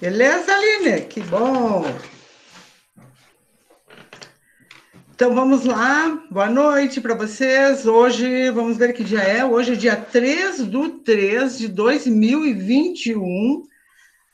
Beleza, Aline? Que bom! Então, vamos lá. Boa noite para vocês. Hoje, vamos ver que dia é. Hoje é dia 3/3/2021.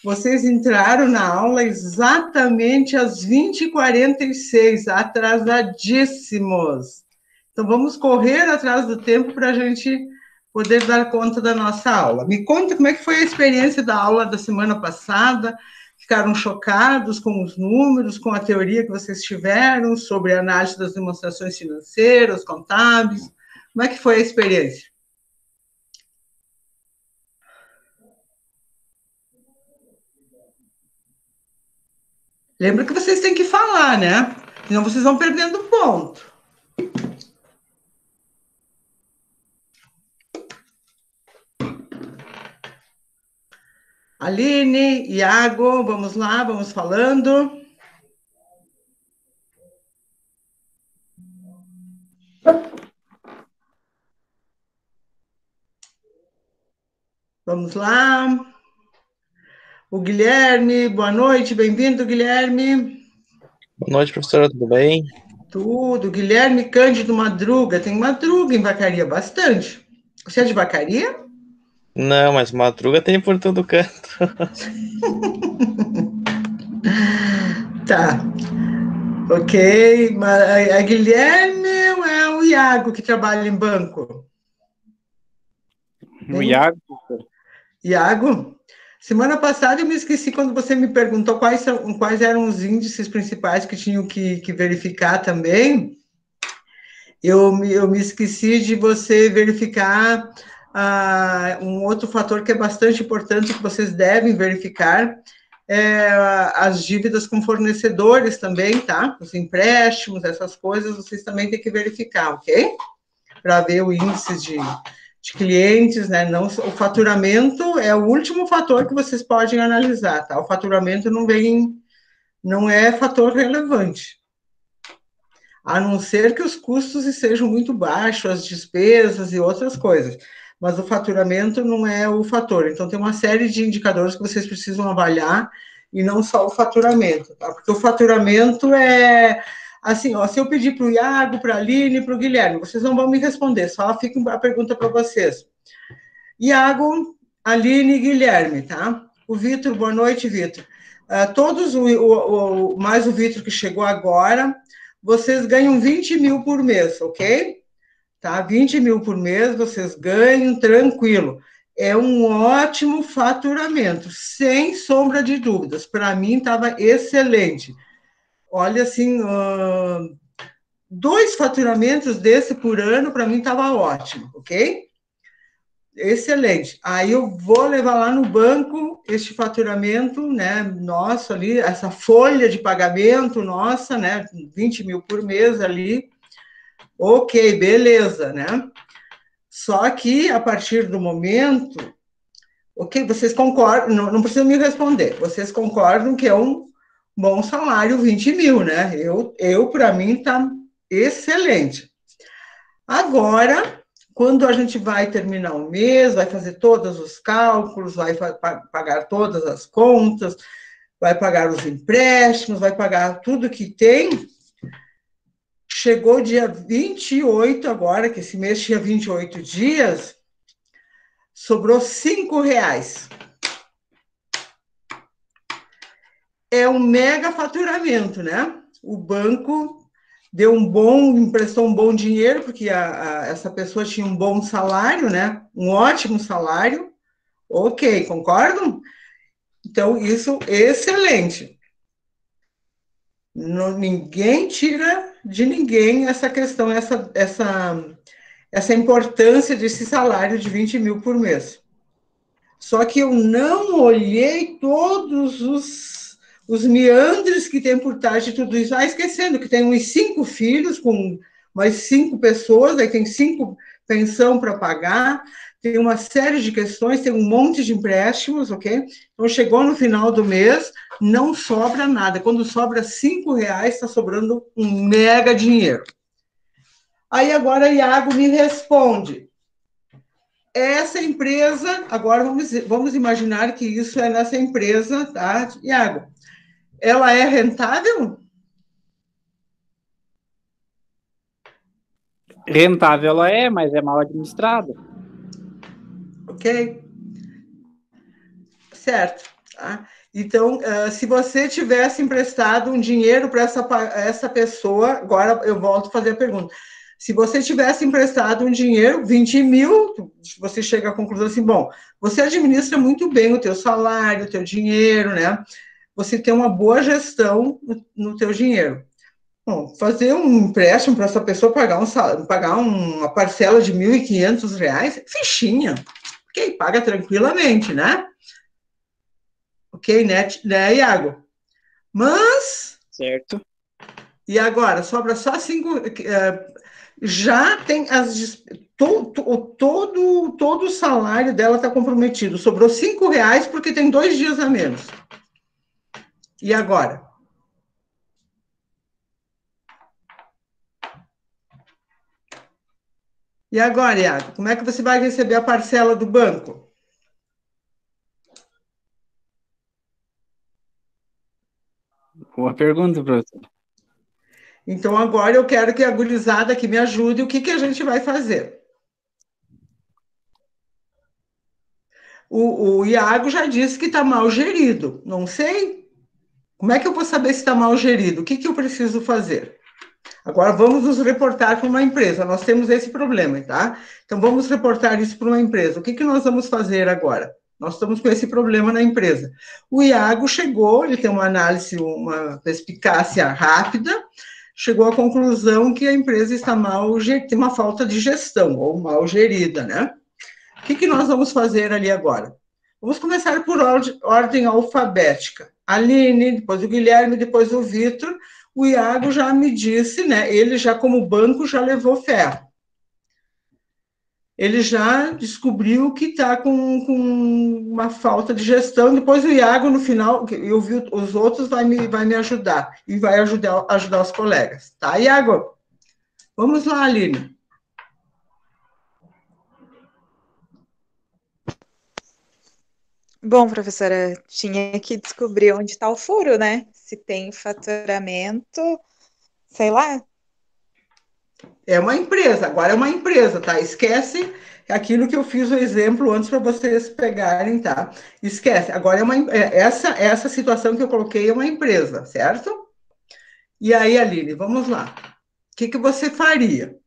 Vocês entraram na aula exatamente às 20h46, atrasadíssimos. Então, vamos correr atrás do tempo para a gente poder dar conta da nossa aula. Me conta como é que foi a experiência da aula da semana passada. Ficaram chocados com os números, com a teoria que vocês tiveram sobre a análise das demonstrações financeiras, contábeis? Como é que foi a experiência? Lembra que vocês têm que falar, né? Senão vocês vão perdendo ponto. Aline, Iago, vamos lá, vamos falando. Vamos lá. O Guilherme, boa noite, bem-vindo, Guilherme. Boa noite, professora, tudo bem? Tudo. Guilherme Cândido Madruga, tem Madruga em Vacaria bastante. Você é de Vacaria? Não, mas Madruga tem por todo canto. Tá. Ok. A Guilherme ou é o Iago que trabalha em banco? O Iago, professor. Iago? Semana passada eu me esqueci quando você me perguntou quais eram os índices principais que tinham que verificar também. Eu me esqueci de você verificar um outro fator que é bastante importante, que vocês devem verificar, as dívidas com fornecedores também, tá? Os empréstimos, essas coisas, vocês também têm que verificar, ok? Para ver o índice de clientes, né? Não, o faturamento é o último fator que vocês podem analisar, tá? O faturamento não é fator relevante. A não ser que os custos sejam muito baixos, as despesas e outras coisas. Mas o faturamento não é o fator. Então, tem uma série de indicadores que vocês precisam avaliar, e não só o faturamento, tá? Porque o faturamento é assim, ó, se eu pedir para o Iago, para a Aline, para o Guilherme, vocês não vão me responder, só fica a pergunta para vocês. Iago, Aline e Guilherme, tá? O Vitor, boa noite, Vitor. Todos, mais o Vitor que chegou agora, vocês ganham 20 mil por mês, ok? Tá? 20 mil por mês, vocês ganham tranquilo. É um ótimo faturamento, sem sombra de dúvidas. Para mim, estava excelente. Olha, assim, 2 faturamentos desse por ano, para mim, estava ótimo, ok? Excelente. Aí eu vou levar lá no banco este faturamento, né, nosso ali, essa folha de pagamento nossa, né, 20 mil por mês ali. Ok, beleza, né? Só que a partir do momento, ok, vocês concordam, não precisam me responder, vocês concordam que é um bom salário, 20 mil, né? Para mim, está excelente. Agora, quando a gente vai terminar o mês, vai fazer todos os cálculos, vai pagar todas as contas, vai pagar os empréstimos, vai pagar tudo que tem. Chegou dia 28 agora, que esse mês tinha 28 dias, sobrou R$ 5. É um mega faturamento, né? O banco emprestou um bom dinheiro, porque essa pessoa tinha um bom salário, né? Um ótimo salário. Ok, concordam? Então, isso é excelente. Ninguém tira de ninguém essa questão, essa importância desse salário de 20 mil por mês. Só que eu não olhei todos os meandros que tem por trás de tudo isso. Esquecendo que tem uns 5 filhos com mais 5 pessoas, aí tem 5 pensão para pagar, tem uma série de questões, tem um monte de empréstimos, ok? Então, chegou no final do mês, não sobra nada. Quando sobra R$ 5, está sobrando um mega dinheiro. Aí, agora, Iago me responde. essa empresa, agora vamos imaginar que isso é nessa empresa, tá, Iago? Ela é rentável? Rentável ela é, mas é mal administrada. Ok? Certo. Tá? Então, se você tivesse emprestado um dinheiro para essa pessoa, agora eu volto a fazer a pergunta. Se você tivesse emprestado um dinheiro, 20 mil, você chega à conclusão assim, bom, você administra muito bem o teu salário, o teu dinheiro, né? Você tem uma boa gestão no teu dinheiro. Bom, fazer um empréstimo para essa pessoa pagar uma parcela de R$ 1.500, fichinha, ok, paga tranquilamente, né? Ok, né, Iago? Mas, Certo. e agora? Sobra só 5. Já tem todo o salário dela está comprometido. Sobrou R$ 5 porque tem 2 dias a menos. E agora? E agora, Iago? Como é que você vai receber a parcela do banco? Boa pergunta, professor. Então, agora eu quero que a gurizada aqui me ajude. O que a gente vai fazer? O Iago já disse que está mal gerido. Não sei. Como é que eu vou saber se está mal gerido? O que eu preciso fazer? Agora vamos nos reportar para uma empresa. Nós temos esse problema, tá? Então vamos reportar isso para uma empresa. O que nós vamos fazer agora? Nós estamos com esse problema na empresa. O Iago chegou, ele tem uma análise, uma perspicácia rápida, chegou à conclusão que a empresa está tem uma falta de gestão, ou mal gerida, né? O que nós vamos fazer ali agora? Vamos começar por ordem alfabética. Aline, depois o Guilherme, depois o Vitor. O Iago já me disse, né? Ele já, como banco, já levou ferro. Ele já descobriu que está com uma falta de gestão. Depois o Iago, no final, eu vi os outros, vai me ajudar. E vai ajudar os colegas. Tá, Iago? Vamos lá, Aline. Bom, professora, tinha que descobrir onde está o furo, né? Se tem faturamento, sei lá. É uma empresa, agora é uma empresa, tá? Esquece aquilo que eu fiz o exemplo antes para vocês pegarem, tá? Esquece. Agora essa situação que eu coloquei é uma empresa, certo? E aí, Aline, vamos lá. O que você faria?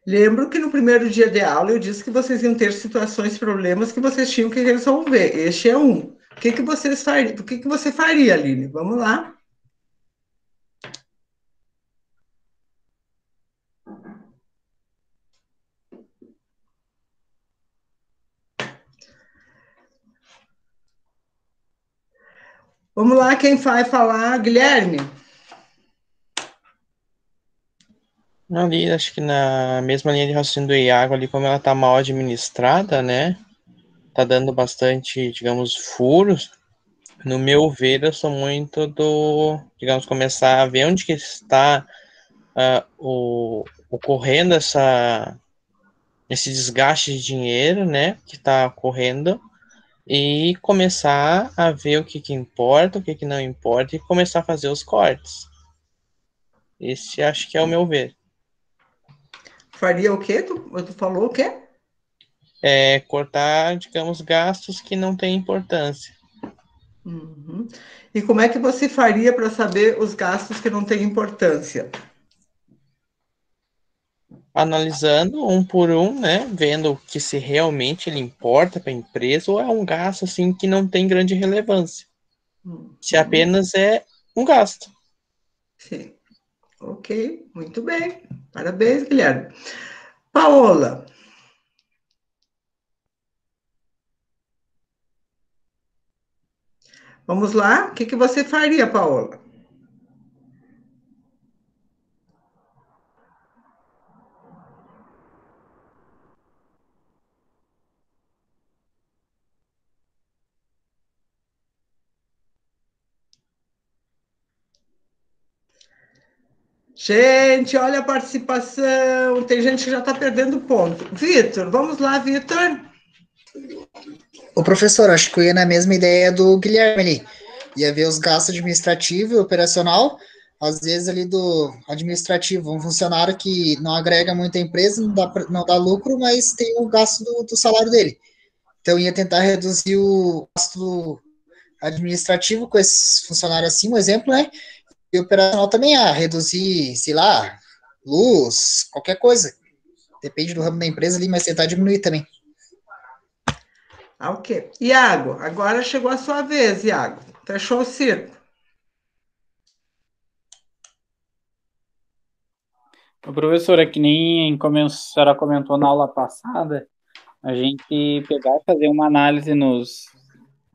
Lembro que no primeiro dia de aula eu disse que vocês iam ter situações, problemas que vocês tinham que resolver. Este é um. O que vocês fariam? O que você faria, Aline? Vamos lá. Vamos lá, quem vai falar? Guilherme. Ali, acho que na mesma linha de raciocínio do Iago, ali, como ela tá mal administrada, né? Tá dando bastante, digamos, furos. No meu ver, eu sou muito digamos, começar a ver onde que está ocorrendo esse desgaste de dinheiro, né? Que está ocorrendo. E começar a ver o que importa, o que não importa, e começar a fazer os cortes. Esse acho que é o meu ver. Faria o quê? Tu falou o quê? Cortar, digamos, gastos que não têm importância. Uhum. E como é que você faria para saber os gastos que não têm importância? Analisando um por um, né, vendo que se realmente ele importa para a empresa ou é um gasto assim que não tem grande relevância. Se apenas é um gasto. Sim. Ok, muito bem. Parabéns, Guilherme. Paola. Vamos lá? O que você faria, Paola? Gente, olha a participação. Tem gente que já está perdendo ponto. Vitor, vamos lá, Vitor. Ô, professor, acho que eu ia na mesma ideia do Guilherme ali. Ia ver os gastos administrativos e operacional, às vezes ali do administrativo, um funcionário que não agrega muito à empresa, não dá lucro, mas tem o gasto do salário dele. Então, ia tentar reduzir o gasto administrativo com esses funcionários assim, um exemplo, né? E operacional também, reduzir, sei lá, luz, qualquer coisa. Depende do ramo da empresa ali, mas tentar diminuir também. Ok. Iago, agora chegou a sua vez, Iago. Fechou o circo. O professor, é que nem a senhora comentou na aula passada, a gente pegar e fazer uma análise nos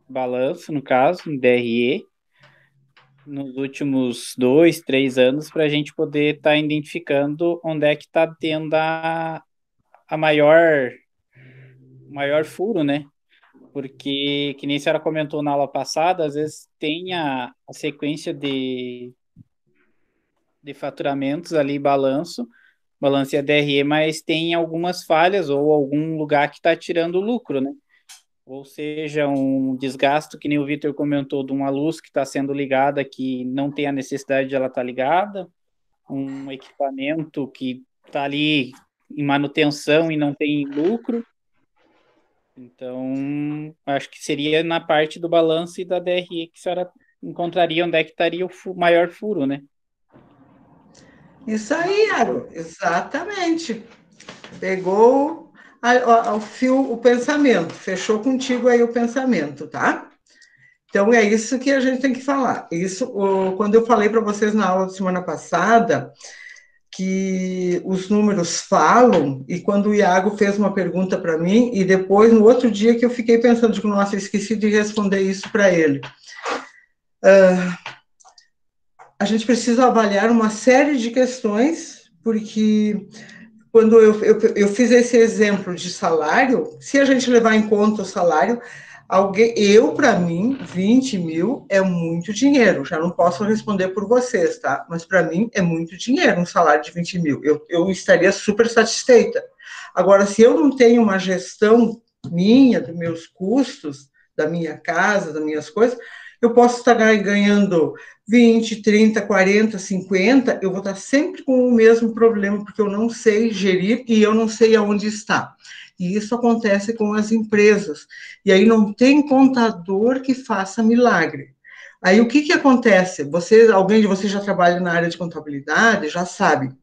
balanços, no caso, no DRE, nos últimos 2, 3 anos, para a gente poder estar identificando onde é que está tendo a maior furo, né? Porque, que nem a senhora comentou na aula passada, às vezes tem a sequência de faturamentos ali, balanço e ADRE, mas tem algumas falhas ou algum lugar que está tirando lucro, né? Ou seja, um desgaste, que nem o Vitor comentou, de uma luz que está sendo ligada que não tem a necessidade de ela estar ligada, um equipamento que está ali em manutenção e não tem lucro. Então, acho que seria na parte do balanço e da DRE que a senhora encontraria onde é que estaria o maior furo, né? Isso aí, Iago. Exatamente. Pegou o fio, o pensamento. Fechou contigo aí o pensamento, tá? Então, é isso que a gente tem que falar. Isso, quando eu falei para vocês na aula da semana passada, que os números falam, e quando o Iago fez uma pergunta para mim, e depois, no outro dia, que eu fiquei pensando, digo, nossa, eu esqueci de responder isso para ele. A gente precisa avaliar uma série de questões, porque quando eu fiz esse exemplo de salário, se a gente levar em conta o salário, para mim, 20 mil é muito dinheiro. Já não posso responder por vocês, tá? Mas para mim é muito dinheiro um salário de 20 mil. Eu estaria super satisfeita. Agora, se eu não tenho uma gestão minha, dos meus custos, da minha casa, das minhas coisas, eu posso estar ganhando 20, 30, 40, 50, eu vou estar sempre com o mesmo problema, porque eu não sei gerir e eu não sei aonde está. E isso acontece com as empresas. E aí não tem contador que faça milagre. Aí o que acontece? Alguém de vocês já trabalha na área de contabilidade, já sabe. O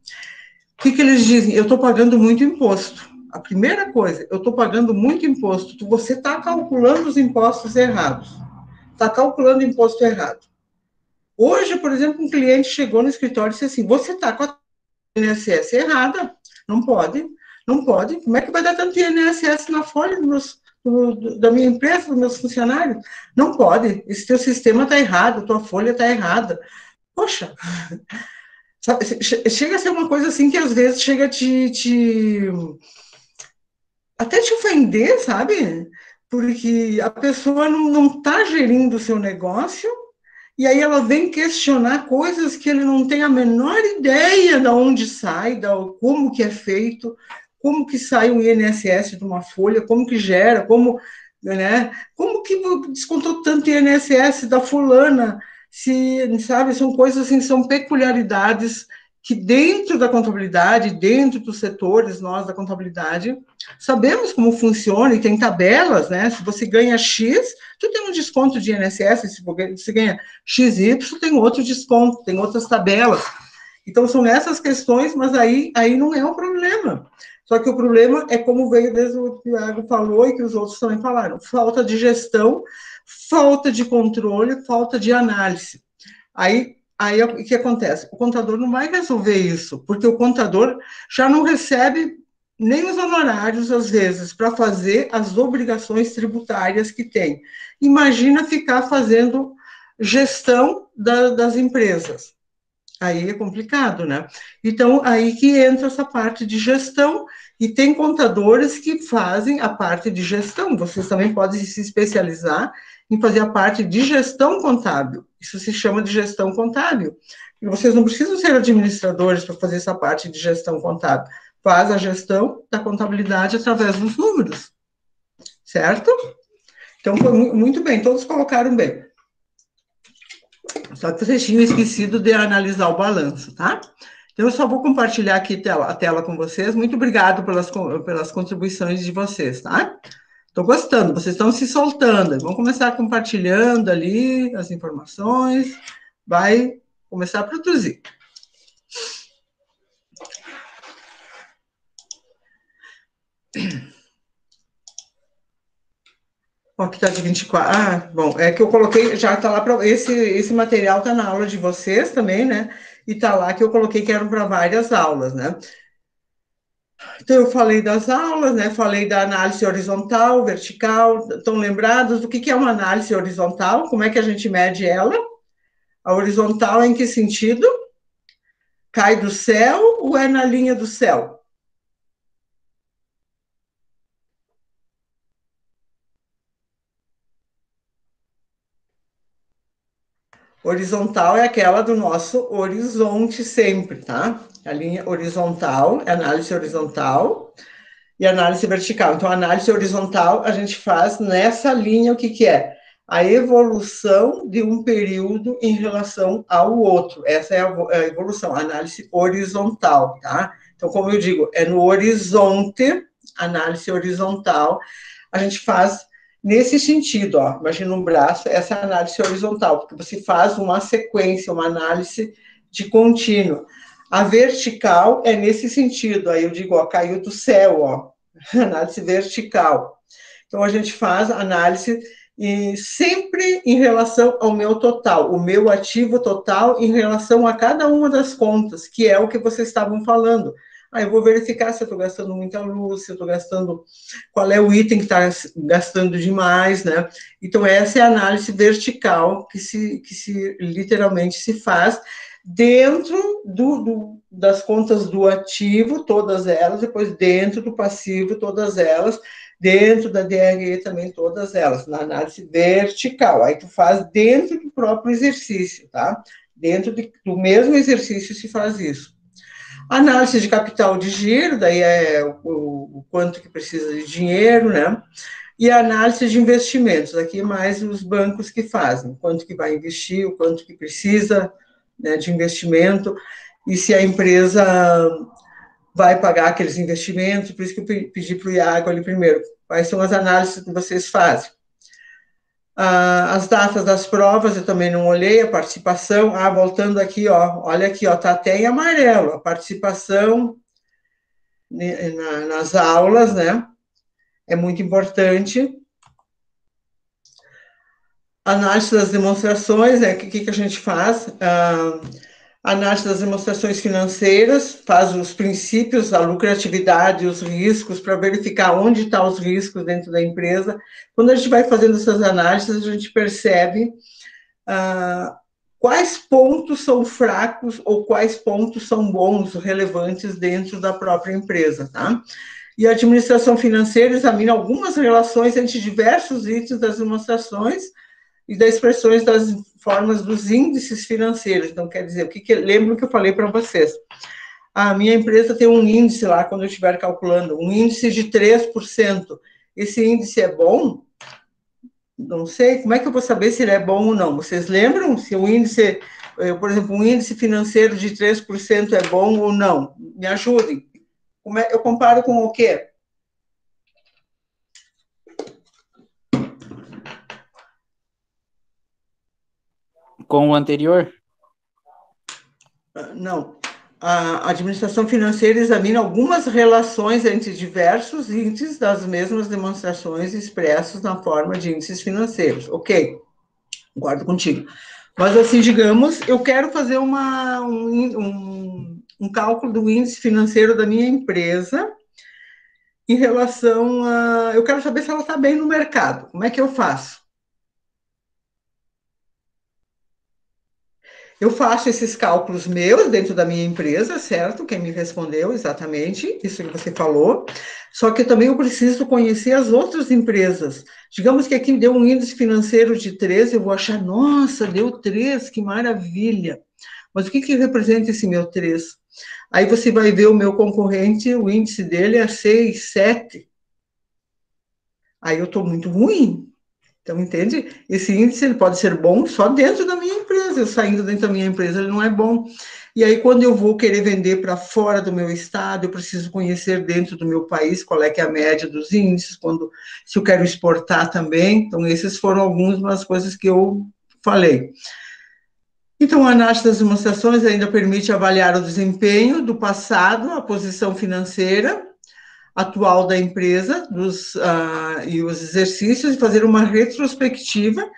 que eles dizem? Eu estou pagando muito imposto. A primeira coisa, eu estou pagando muito imposto. Você está calculando os impostos errados. Está calculando o imposto errado. Hoje, por exemplo, um cliente chegou no escritório e disse assim, você está com a INSS errada, não pode. Como é que vai dar tanto INSS na folha da minha empresa, dos meus funcionários? Não pode, esse teu sistema está errado, a tua folha está errada. Poxa, sabe, chega a ser uma coisa assim que às vezes chega até te ofender, sabe? Porque a pessoa não está gerindo o seu negócio, e aí ela vem questionar coisas que ele não tem a menor ideia de onde sai, como que é feito, como que sai um INSS de uma folha, como que gera, né? Como que descontou tanto INSS da fulana, sabe, são coisas assim, são peculiaridades que dentro da contabilidade, dentro dos setores, nós da contabilidade, sabemos como funciona e tem tabelas, né? Se você ganha X, tu tem um desconto de INSS, se você ganha XY, tem outro desconto, tem outras tabelas. Então, são essas questões, mas aí não é um problema. Só que o problema é como veio desde o que o Iago falou e que os outros também falaram, falta de gestão, falta de controle, falta de análise. Aí o que acontece? O contador não vai resolver isso, porque o contador já não recebe nem os honorários, às vezes, para fazer as obrigações tributárias que tem. Imagina ficar fazendo gestão das empresas. Aí é complicado, né? Então, aí que entra essa parte de gestão, E tem contadores que fazem a parte de gestão. Vocês também podem se especializar em fazer a parte de gestão contábil. Isso se chama de gestão contábil. E vocês não precisam ser administradores para fazer essa parte de gestão contábil. Faz a gestão da contabilidade através dos números. Certo? Então, foi muito bem, todos colocaram bem. Só que vocês tinham esquecido de analisar o balanço, tá? Então, eu só vou compartilhar aqui a tela com vocês. Muito obrigado pelas contribuições de vocês, tá? Estou gostando, vocês estão se soltando. Vamos começar compartilhando ali as informações. Vai começar a produzir. Aqui está de 24. Ah, bom, é que eu coloquei, já está lá para. Esse material está na aula de vocês também, né? E está lá que eu coloquei que eram para várias aulas, né? Então, eu falei das aulas, né? Falei da análise horizontal, vertical. Estão lembrados do que é uma análise horizontal? Como é que a gente mede ela? A horizontal é em que sentido? Cai do céu ou é na linha do céu? Horizontal é aquela do nosso horizonte sempre, tá? A linha horizontal é análise horizontal e análise vertical. Então, a análise horizontal a gente faz nessa linha, o que é? A evolução de um período em relação ao outro. Essa é a evolução, a análise horizontal, tá? Então, como eu digo, é no horizonte, análise horizontal, a gente faz nesse sentido, ó, imagina um braço, essa é a análise horizontal, porque você faz uma sequência, uma análise de contínuo. A vertical é nesse sentido, aí eu digo, ó, caiu do céu, ó, análise vertical. Então, a gente faz análise e sempre em relação ao meu total, o meu ativo total em relação a cada uma das contas, que é o que vocês estavam falando. Aí eu vou verificar se eu estou gastando muita luz, se eu estou gastando, qual é o item que está gastando demais, né? Então, essa é a análise vertical que se literalmente se faz dentro das contas do ativo, todas elas, depois dentro do passivo, todas elas, dentro da DRE também, todas elas, na análise vertical. Aí tu faz dentro do próprio exercício, tá? Dentro do mesmo exercício se faz isso. Análise de capital de giro, daí é o quanto que precisa de dinheiro, né? E a análise de investimentos, aqui mais os bancos que fazem, quanto que vai investir, o quanto que precisa, né, de investimento, e se a empresa vai pagar aqueles investimentos, por isso que eu pedi para o Iago ali primeiro, quais são as análises que vocês fazem. As datas das provas, eu também não olhei, a participação, voltando aqui, ó, olha aqui, ó, tá até em amarelo, a participação nas aulas, né, é muito importante. Análise das demonstrações, né, o que a gente faz? Análise das demonstrações financeiras, faz os princípios, a lucratividade, os riscos, para verificar onde estão os riscos dentro da empresa. Quando a gente vai fazendo essas análises, a gente percebe quais pontos são fracos ou quais pontos são bons, relevantes dentro da própria empresa, tá? E a administração financeira examina algumas relações entre diversos itens das demonstrações e das expressões das formas dos índices financeiros. Então, quer dizer, lembro que eu falei para vocês. A minha empresa tem um índice lá, quando eu estiver calculando, um índice de 3%. Esse índice é bom? Não sei. Como é que eu vou saber se ele é bom ou não? Vocês lembram se o índice, por exemplo, um índice financeiro de 3% é bom ou não? Me ajudem. Eu comparo com o quê? Com o anterior? Não. A administração financeira examina algumas relações entre diversos índices das mesmas demonstrações expressos na forma de índices financeiros. Ok, concordo contigo. Mas, assim, digamos, eu quero fazer um cálculo do índice financeiro da minha empresa em relação a... Eu quero saber se ela está bem no mercado. Como é que eu faço? Eu faço esses cálculos meus dentro da minha empresa, certo? Quem me respondeu exatamente isso que você falou. Só que também eu preciso conhecer as outras empresas. Digamos que aqui deu um índice financeiro de 3, eu vou achar, nossa, deu 3, que maravilha. Mas o que representa esse meu 3? Aí você vai ver o meu concorrente, o índice dele é 6, 7. Aí eu estou muito ruim. Então, entende? Esse índice ele pode ser bom só dentro da minha empresa. Eu saindo dentro da minha empresa, ele não é bom. E aí, quando eu vou querer vender para fora do meu estado, eu preciso conhecer dentro do meu país qual é que é a média dos índices, se eu quero exportar também. Então, essas foram algumas coisas que eu falei. Então, a análise das demonstrações ainda permite avaliar o desempenho do passado, a posição financeira atual da empresa e os exercícios, e fazer uma retrospectiva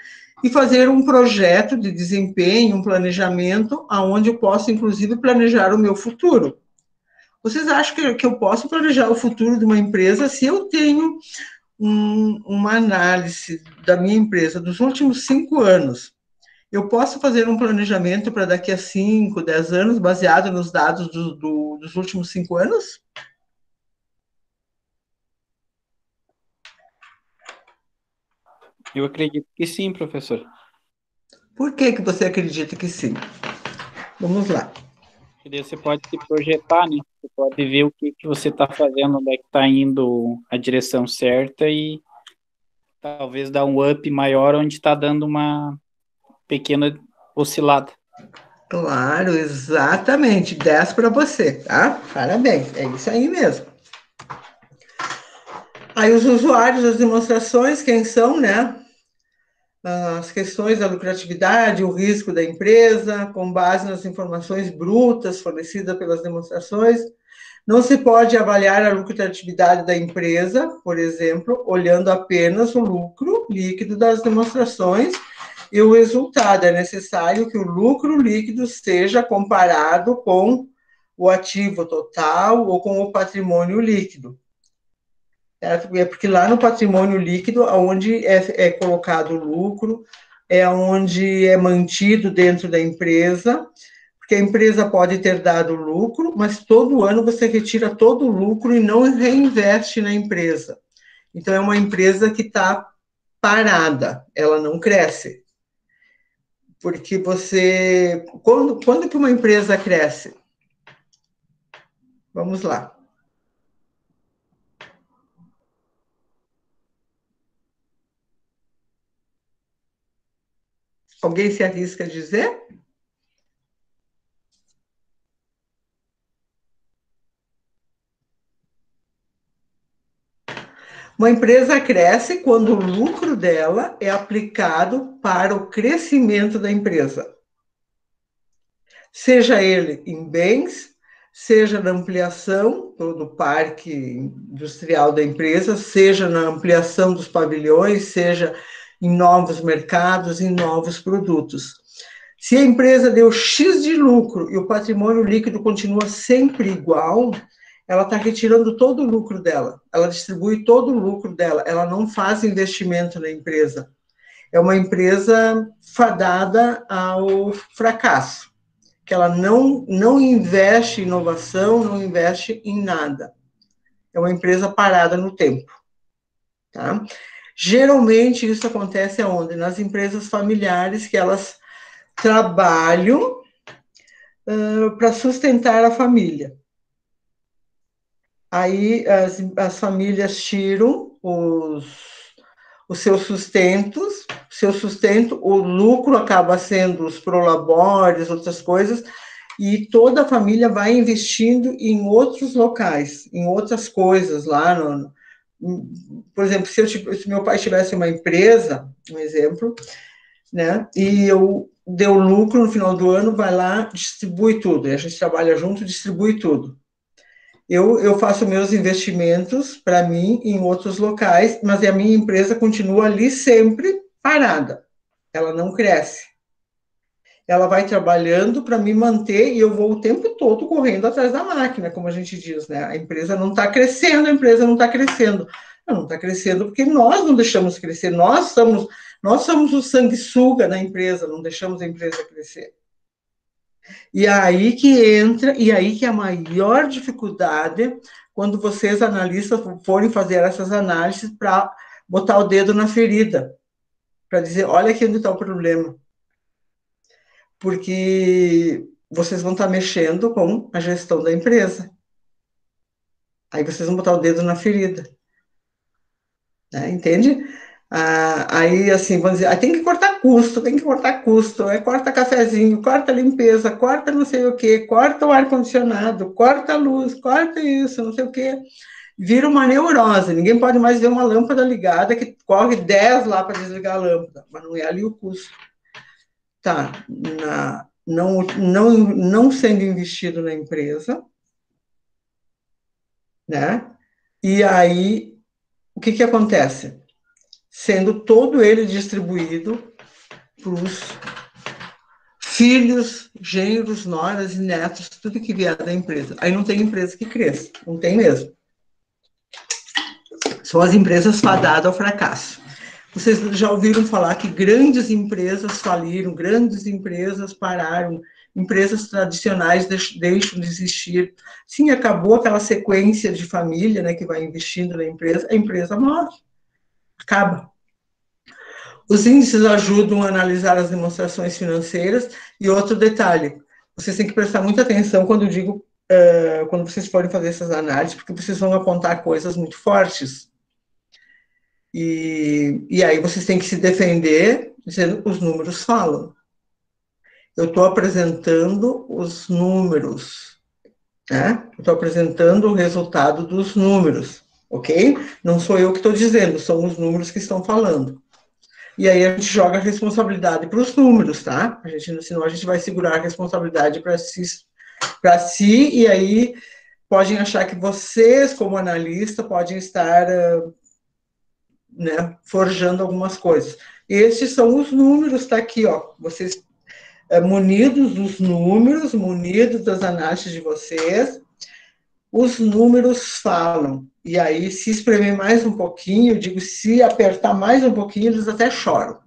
e fazer um projeto de desempenho, um planejamento, aonde eu posso, inclusive, planejar o meu futuro. Vocês acham que eu posso planejar o futuro de uma empresa se eu tenho uma análise da minha empresa dos últimos 5 anos? Eu posso fazer um planejamento para daqui a 5, 10 anos, baseado nos dados dos últimos 5 anos? Eu acredito que sim, professor. Por que você acredita que sim? Vamos lá. Porque daí você pode se projetar, né? Você pode ver o que você está fazendo, onde é que está indo a direção certa e talvez dar um up maior onde está dando uma pequena oscilada. Claro, exatamente. 10 para você, tá? Parabéns, é isso aí mesmo. Aí os usuários das demonstrações, quem são, né? As questões da lucratividade, o risco da empresa, com base nas informações brutas fornecidas pelas demonstrações. Não se pode avaliar a lucratividade da empresa, por exemplo, olhando apenas o lucro líquido das demonstrações e o resultado. É necessário que o lucro líquido seja comparado com o ativo total ou com o patrimônio líquido. É porque lá no patrimônio líquido, onde é colocado o lucro, é onde é mantido dentro da empresa, porque a empresa pode ter dado lucro, mas todo ano você retira todo o lucro e não reinveste na empresa. Então, é uma empresa que está parada, ela não cresce. Porque você... Quando que uma empresa cresce? Vamos lá. Alguém se arrisca a dizer? Uma empresa cresce quando o lucro dela é aplicado para o crescimento da empresa. Seja ele em bens, seja na ampliação do parque industrial da empresa, seja na ampliação dos pavilhões, seja em novos mercados, em novos produtos. Se a empresa deu X de lucro e o patrimônio líquido continua sempre igual, ela está retirando todo o lucro dela, ela distribui todo o lucro dela, ela não faz investimento na empresa. É uma empresa fadada ao fracasso, que ela não investe em inovação, não investe em nada. É uma empresa parada no tempo. Tá? Geralmente isso acontece aonde? Nas empresas familiares, que elas trabalham para sustentar a família. Aí as famílias tiram os seus sustentos, o lucro acaba sendo os prolabores, outras coisas, e toda a família vai investindo em outros locais, em outras coisas lá. Por exemplo, se meu pai tivesse uma empresa, um exemplo, né, e eu deu lucro no final do ano, vai lá, distribui tudo, e a gente trabalha junto, distribui tudo. Eu faço meus investimentos para mim em outros locais, mas a minha empresa continua ali sempre parada. Ela não cresce. Ela vai trabalhando para me manter e eu vou o tempo todo correndo atrás da máquina, como a gente diz, né? A empresa não está crescendo, a empresa não está crescendo. Ela não está crescendo porque nós não deixamos crescer. Nós somos o sanguessuga da empresa, não deixamos a empresa crescer. E aí que entra, e aí que é a maior dificuldade quando vocês, analistas, forem fazer essas análises para botar o dedo na ferida, para dizer, olha aqui onde está o problema. Porque vocês vão estar mexendo com a gestão da empresa. Aí vocês vão botar o dedo na ferida. Né? Entende? Aí, assim, vamos dizer, tem que cortar custo, corta cafezinho, corta limpeza, corta não sei o quê, corta o ar-condicionado, corta a luz, corta isso, não sei o quê. Vira uma neurose, ninguém pode mais ver uma lâmpada ligada que corre 10 lá para desligar a lâmpada, mas não é ali o custo. Tá, não sendo investido na empresa, né? E aí, o que acontece? Sendo todo ele distribuído para os filhos, genros, noras e netos, tudo que vier da empresa. Aí não tem empresa que cresça, não tem mesmo. São as empresas fadadas ao fracasso. Vocês já ouviram falar que grandes empresas faliram, grandes empresas pararam, empresas tradicionais deixam de existir. Sim, acabou aquela sequência de família, né, que vai investindo na empresa, a empresa morre, acaba. Os índices ajudam a analisar as demonstrações financeiras. E outro detalhe, vocês têm que prestar muita atenção quando eu digo, quando vocês forem fazer essas análises, porque vocês vão apontar coisas muito fortes. E aí vocês têm que se defender dizendo que os números falam. Eu estou apresentando os números, né? Eu estou apresentando o resultado dos números, ok? Não sou eu que estou dizendo, são os números que estão falando. E aí a gente joga a responsabilidade para os números, tá? Senão a gente vai segurar a responsabilidade para si, e aí podem achar que vocês, como analista, podem estar né, forjando algumas coisas. Estes são os números, tá aqui, ó. Vocês munidos dos números, munidos das análises de vocês, os números falam. E aí, se espremer mais um pouquinho, eu digo, se apertar mais um pouquinho, eles até choram.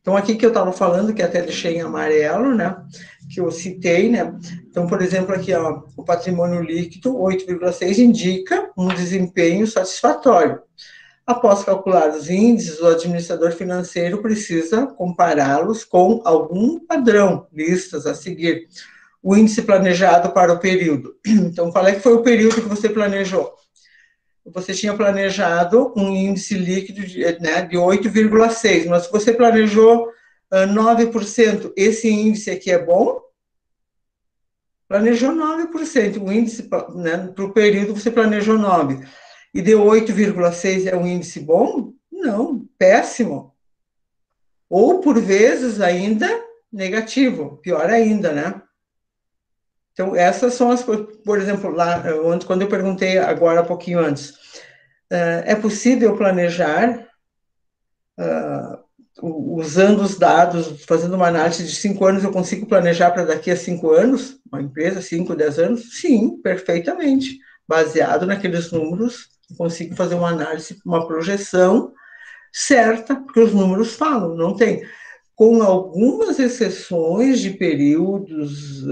Então, aqui que eu estava falando, que até deixei em amarelo, né, que eu citei, né, então, por exemplo, aqui, ó, o patrimônio líquido, 8,6, indica um desempenho satisfatório. Após calcular os índices, o administrador financeiro precisa compará-los com algum padrão, listas a seguir. O índice planejado para o período. Então, qual é que foi o período que você planejou? Você tinha planejado um índice líquido de 8,6, mas se você planejou 9%, esse índice aqui é bom? Planejou 9%, o índice, né, para o período você planejou 9%. E deu 8,6 é um índice bom? Não, péssimo. Ou, por vezes, ainda negativo, pior ainda, né? Então, essas são as coisas, por exemplo, lá, quando eu perguntei agora, um pouquinho antes, é possível planejar, usando os dados, fazendo uma análise de 5 anos, eu consigo planejar para daqui a 5 anos, uma empresa, 5, 10 anos? Sim, perfeitamente. Baseado naqueles números, eu consigo fazer uma análise, uma projeção certa, porque os números falam, não tem. Com algumas exceções de períodos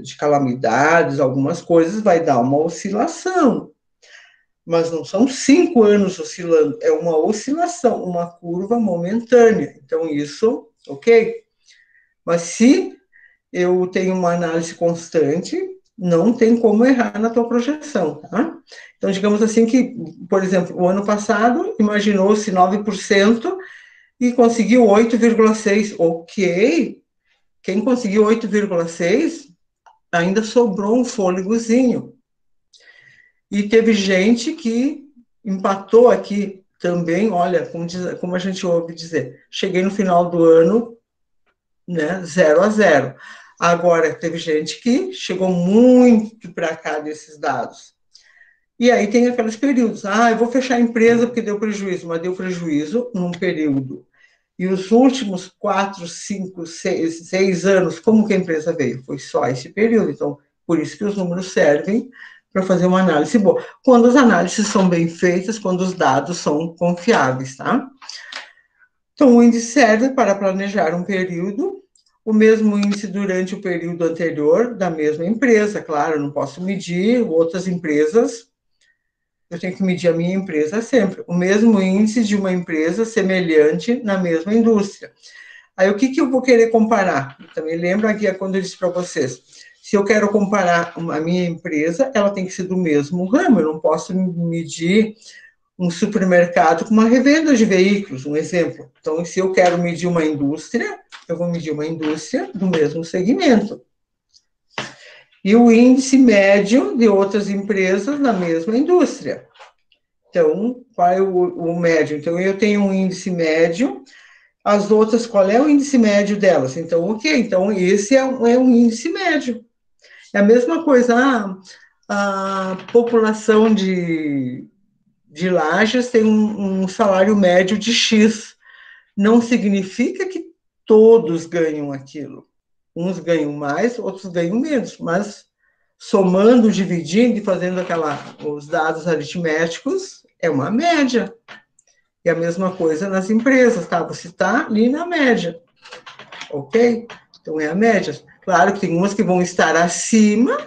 de calamidades, algumas coisas, vai dar uma oscilação. Mas não são 5 anos oscilando, é uma oscilação, uma curva momentânea. Então, isso, ok? Mas se eu tenho uma análise constante, não tem como errar na tua projeção, tá? Então, digamos assim que, por exemplo, o ano passado, imaginou-se 9%, e conseguiu 8,6, ok. Quem conseguiu 8,6, ainda sobrou um fôlegozinho. E teve gente que empatou aqui também, olha, como a gente ouve dizer, cheguei no final do ano, né, 0-0. Agora, teve gente que chegou muito para cá desses dados. E aí tem aqueles períodos, eu vou fechar a empresa porque deu prejuízo, mas deu prejuízo num período. E os últimos 4, 5, 6 anos, como que a empresa veio? Foi só esse período. Então, por isso que os números servem para fazer uma análise boa. Quando as análises são bem feitas, quando os dados são confiáveis, tá? Então, o índice serve para planejar um período o mesmo índice durante o período anterior da mesma empresa. Claro, eu não posso medir outras empresas, eu tenho que medir a minha empresa sempre. O mesmo índice de uma empresa semelhante na mesma indústria. Aí, o que eu vou querer comparar? Também lembra aqui quando eu disse para vocês, se eu quero comparar a minha empresa, ela tem que ser do mesmo ramo, eu não posso medir um supermercado com uma revenda de veículos, um exemplo. Então, se eu quero medir uma indústria, eu vou medir uma indústria do mesmo segmento. E o índice médio de outras empresas na mesma indústria. Então, qual é o médio? Então, eu tenho um índice médio, as outras, qual é o índice médio delas? Então, ok, então esse é um índice médio. É a mesma coisa, a população de Lages tem um salário médio de X. Não significa que todos ganham aquilo. Uns ganham mais, outros ganham menos, mas somando, dividindo e fazendo os dados aritméticos, é uma média. E a mesma coisa nas empresas, tá? Você está ali na média, ok? Então, é a média. Claro que tem umas que vão estar acima,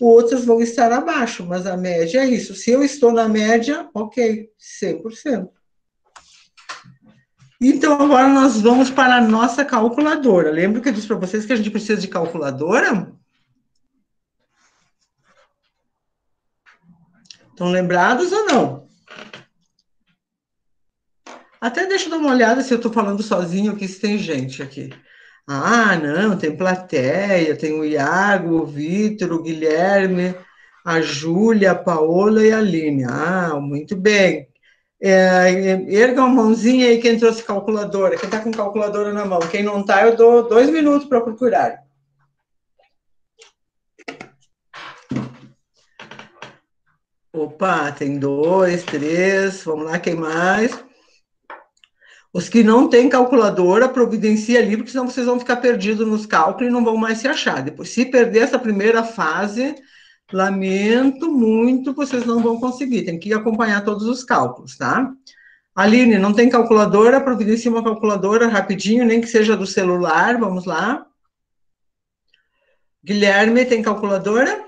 outras vão estar abaixo, mas a média é isso. Se eu estou na média, ok, 100%. Então, agora nós vamos para a nossa calculadora. Lembra que eu disse para vocês que a gente precisa de calculadora? Estão lembrados ou não? Até deixa eu dar uma olhada se eu estou falando sozinho aqui, se tem gente aqui. Ah, não, tem plateia, tem o Iago, o Vitor, o Guilherme, a Júlia, a Paola e a Aline. Ah, muito bem. Erga uma mãozinha aí quem trouxe calculadora. Quem está com calculadora na mão? Quem não está, eu dou 2 minutos para procurar. Opa, tem 2, 3. Vamos lá, quem mais? Os que não têm calculadora, providencia ali, porque senão vocês vão ficar perdidos nos cálculos e não vão mais se achar. Depois, se perder essa primeira fase, lamento muito, vocês não vão conseguir. Tem que acompanhar todos os cálculos, tá? Aline, não tem calculadora? Providencia uma calculadora rapidinho, nem que seja do celular. Vamos lá. Guilherme, tem calculadora?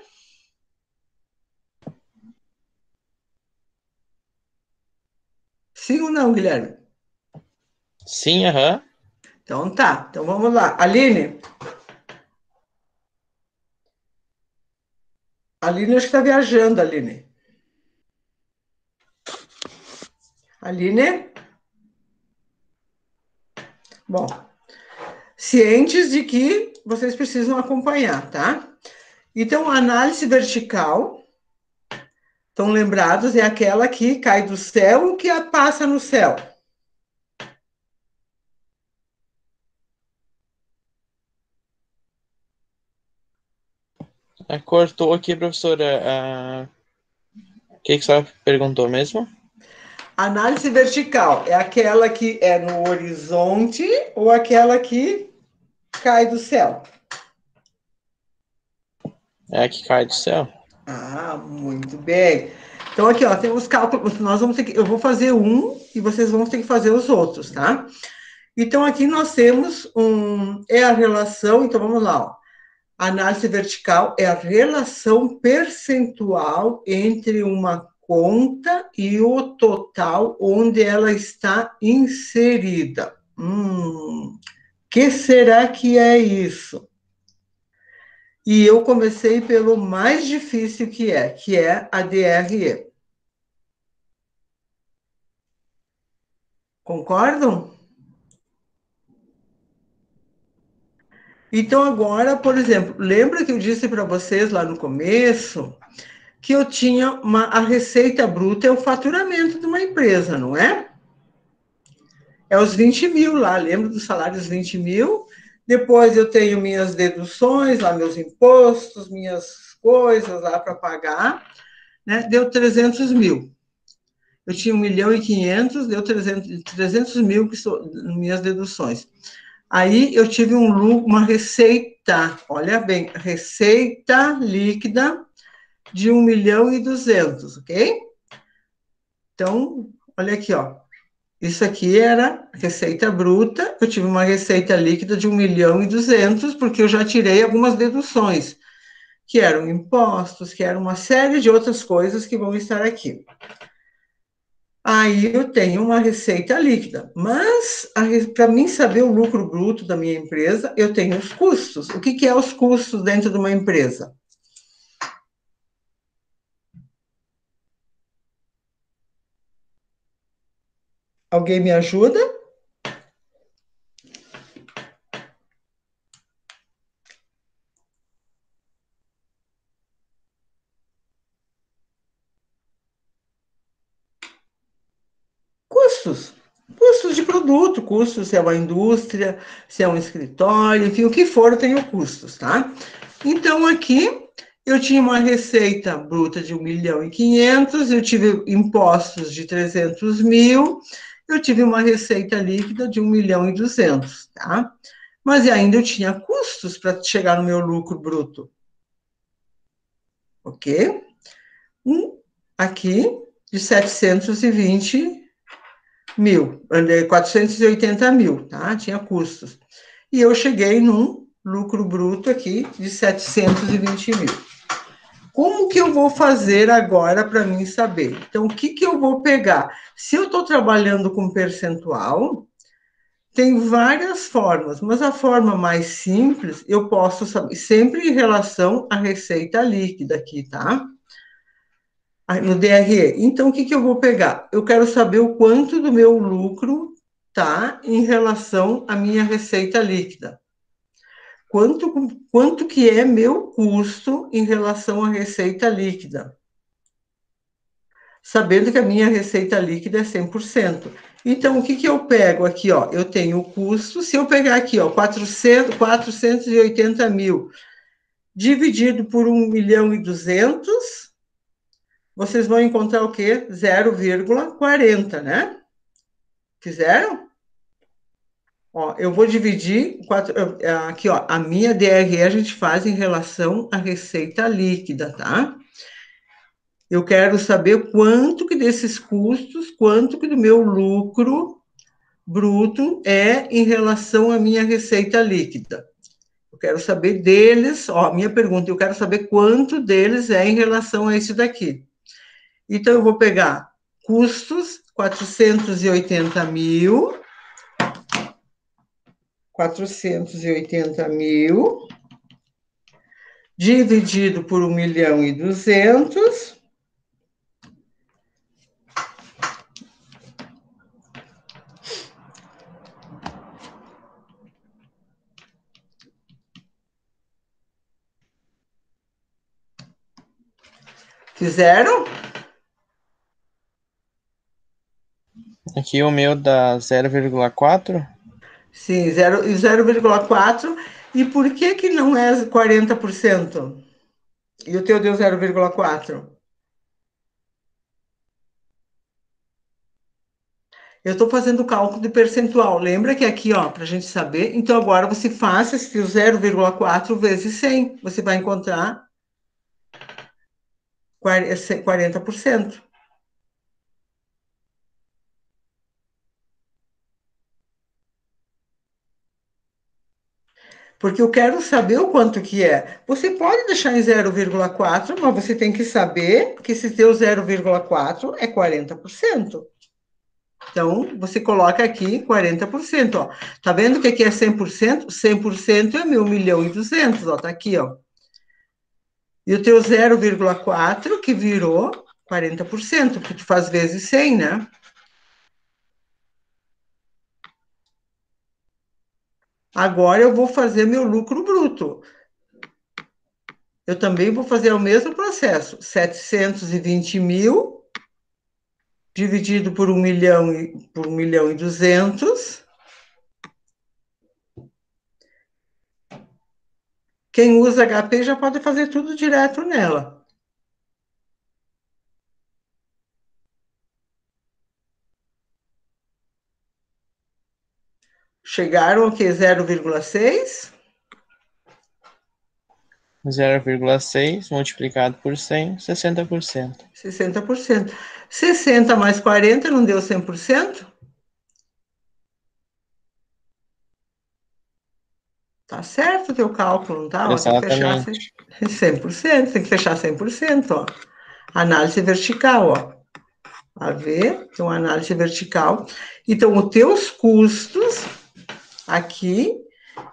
Sim ou não, Guilherme? Sim, aham. Então tá, então vamos lá. Aline? Aline, acho que está viajando, Aline. Aline? Bom, cientes de que vocês precisam acompanhar, tá? Então, a análise vertical, estão lembrados, é aquela que cai do céu ou que passa no céu? Cortou aqui, professora. O que a senhora perguntou mesmo? Análise vertical é aquela que é no horizonte ou aquela que cai do céu? É a que cai do céu. Ah, muito bem. Então, aqui, ó, tem os cálculos, nós vamos ter que, eu vou fazer um e vocês vão ter que fazer os outros, tá? Então, aqui nós temos é a relação, então vamos lá, ó. A análise vertical é a relação percentual entre uma conta e o total onde ela está inserida. Que será que é isso? E eu comecei pelo mais difícil que é a DRE. Concordam? Então, agora, por exemplo, lembra que eu disse para vocês lá no começo que eu tinha a receita bruta é o faturamento de uma empresa, não é? É os 20 mil lá, lembra dos salários 20 mil? Depois eu tenho minhas deduções, lá meus impostos, minhas coisas lá para pagar, né? Deu 300 mil. Eu tinha 1.500.000, deu 300 mil que são minhas deduções. Aí eu tive uma receita, olha bem, receita líquida de 1.200.000, ok? Então, olha aqui, ó. Isso aqui era receita bruta, eu tive uma receita líquida de 1.200.000, porque eu já tirei algumas deduções, que eram impostos, que eram uma série de outras coisas que vão estar aqui. Aí eu tenho uma receita líquida, mas para mim saber o lucro bruto da minha empresa, eu tenho os custos. O que é os custos dentro de uma empresa? Alguém me ajuda? Custos. Custos de produto, custos se é uma indústria, se é um escritório, enfim, o que for, eu tenho custos, tá? Então, aqui, eu tinha uma receita bruta de 1.500.000, eu tive impostos de 300.000, eu tive uma receita líquida de 1.200.000, tá? Mas ainda eu tinha custos para chegar no meu lucro bruto. Ok? Aqui, de 720.000, 480.000, tá? Tinha custos. E eu cheguei num lucro bruto aqui de 720.000. Como que eu vou fazer agora para mim saber? Então, o que eu vou pegar? Se eu estou trabalhando com percentual, tem várias formas, mas a forma mais simples eu posso saber, sempre em relação à receita líquida aqui, tá? No DRE. Então, o que eu vou pegar? Eu quero saber o quanto do meu lucro tá em relação à minha receita líquida. Quanto que é meu custo em relação à receita líquida? Sabendo que a minha receita líquida é 100%. Então, o que eu pego aqui, ó? Eu tenho o custo, se eu pegar aqui, ó, 480.000, dividido por 1.200.000, vocês vão encontrar o quê? 0,40, né? Fizeram? Ó, eu vou dividir, aqui, ó, a minha DRE a gente faz em relação à receita líquida, tá? Eu quero saber quanto que desses custos, quanto que do meu lucro bruto é em relação à minha receita líquida. Eu quero saber deles, ó, minha pergunta, eu quero saber quanto deles é em relação a esse daqui. Então, eu vou pegar custos, 480.000, 480.000, dividido por 1.200.000, fizeram? Aqui o meu dá 0,4. Sim, 0,4. E por que não é 40%? E o teu deu 0,4? Eu estou fazendo o cálculo de percentual. Lembra que aqui, ó, para a gente saber. Então, agora você faça esse 0,4 vezes 100. Você vai encontrar 40%. Porque eu quero saber o quanto que é. Você pode deixar em 0,4, mas você tem que saber que esse teu 0,4 é 40%. Então, você coloca aqui 40%, ó. Tá vendo que aqui é 100%? 100% é 1.200.000, ó, tá aqui, ó. E o teu 0,4 que virou 40%, porque tu faz vezes 100, né? Agora eu vou fazer meu lucro bruto. Eu também vou fazer o mesmo processo. 720.000 dividido por 1.200.000. Quem usa HP já pode fazer tudo direto nela. Chegaram o quê? 0,6? 0,6 multiplicado por 100, 60%. 60%. 60 mais 40 não deu 100%? Tá certo o teu cálculo, não tá? Ó, tem que fechar Exatamente. 100%, tem que fechar 100%, ó. Análise vertical, ó. A ver, então, análise vertical. Então, os teus custos aqui,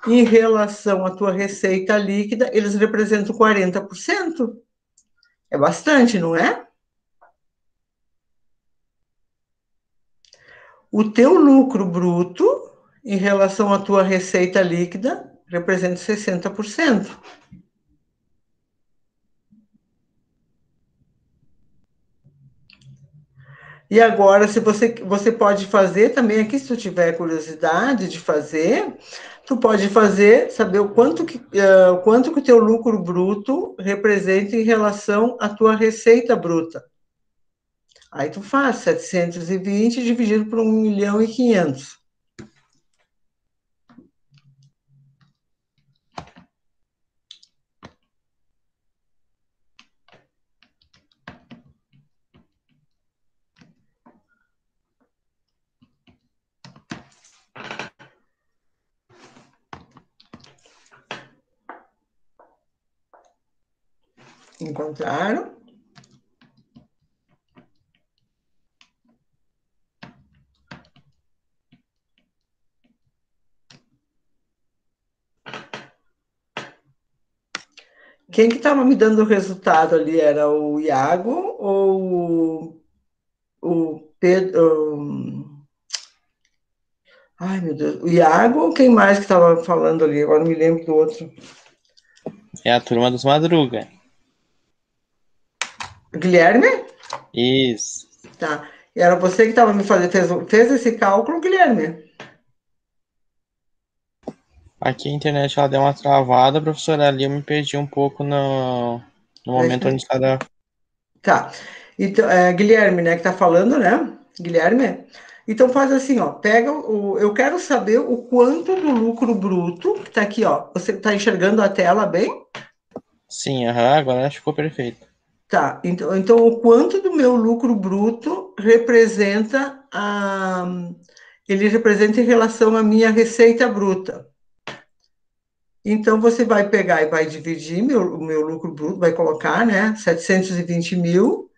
em relação à tua receita líquida, eles representam 40%. É bastante, não é? O teu lucro bruto, em relação à tua receita líquida, representa 60%. E agora, se você pode fazer também aqui, se tu tiver curiosidade de fazer, tu pode fazer, saber o quanto que o teu lucro bruto representa em relação à tua receita bruta. Aí tu faz 720 dividido por 1.500.000. Encontraram? Quem que estava me dando o resultado ali? Era o Iago ou o Pedro? Ai, meu Deus. O Iago ou quem mais que estava falando ali? Agora não me lembro do outro. É a turma dos Madruga. Guilherme? Isso. Tá. E era você que estava me fazendo, fez esse cálculo, Guilherme? Aqui a internet ela deu uma travada, professora, ali eu me perdi um pouco no momento onde estava. Tá. Então, Guilherme, né, que tá falando, né? Guilherme? Então faz assim, ó, pega eu quero saber o quanto do lucro bruto, que tá aqui, ó. Você tá enxergando a tela bem? Sim, aham, agora ficou perfeito. Tá. Então o quanto do meu lucro bruto representa ele representa em relação à minha receita bruta. Então, você vai pegar e vai dividir o meu lucro bruto, vai colocar, né, 720.000,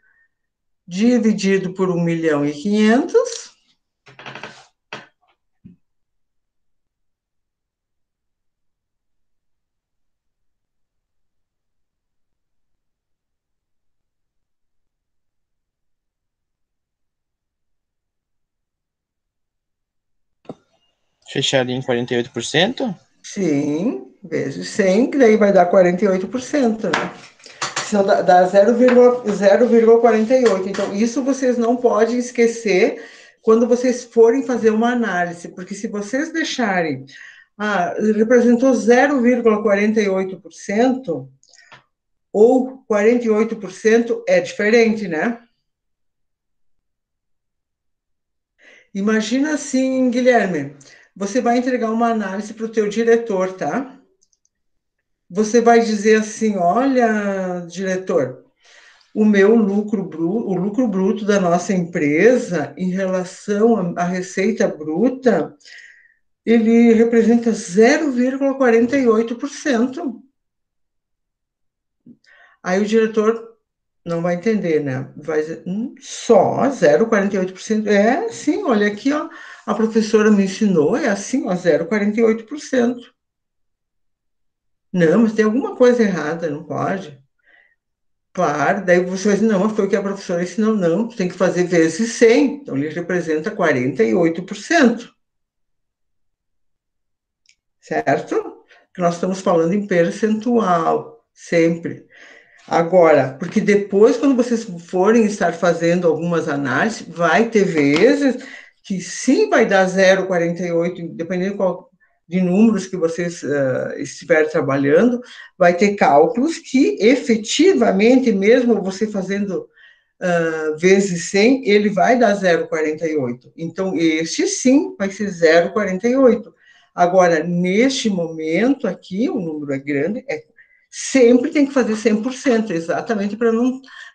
dividido por 1.500.000. Fecharia em 48%? Sim, vezes 100, que daí vai dar 48%, né? Senão dá 0,48. Então, isso vocês não podem esquecer quando vocês forem fazer uma análise, porque se vocês deixarem, representou 0,48% ou 48% é diferente, né? Imagina assim, Guilherme, você vai entregar uma análise para o teu diretor, tá? Você vai dizer assim, olha, diretor, o lucro bruto da nossa empresa em relação à receita bruta, ele representa 0,48%. Aí o diretor não vai entender, né? Vai dizer, só 0,48%? É, sim, olha aqui, ó, a professora me ensinou, é assim, ó, 0,48%. Não, mas tem alguma coisa errada, não pode. Claro, daí você vai dizer, não, mas foi o que a professora ensinou, não, tu tem que fazer vezes 100, então ele representa 48%, certo? Que nós estamos falando em percentual, sempre. Agora, porque depois, quando vocês forem estar fazendo algumas análises, vai ter vezes que sim vai dar 0,48, dependendo de números que vocês estiverem trabalhando, vai ter cálculos que efetivamente, mesmo você fazendo vezes 100, ele vai dar 0,48. Então, este sim vai ser 0,48. Agora, neste momento aqui, o número é grande, sempre tem que fazer 100%, exatamente para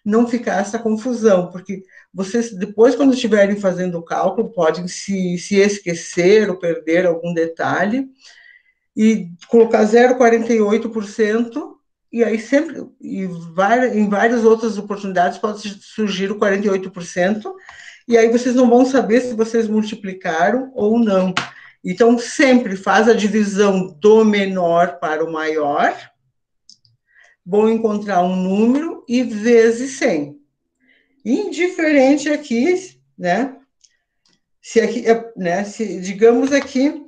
não ficar essa confusão, porque vocês, depois, quando estiverem fazendo o cálculo, podem se esquecer ou perder algum detalhe, e colocar 0,48%, e aí sempre, em várias outras oportunidades, pode surgir o 48%, e aí vocês não vão saber se vocês multiplicaram ou não. Então, sempre faz a divisão do menor para o maior, vão encontrar um número e vezes 100. Indiferente aqui, né? Se aqui, né? Se digamos aqui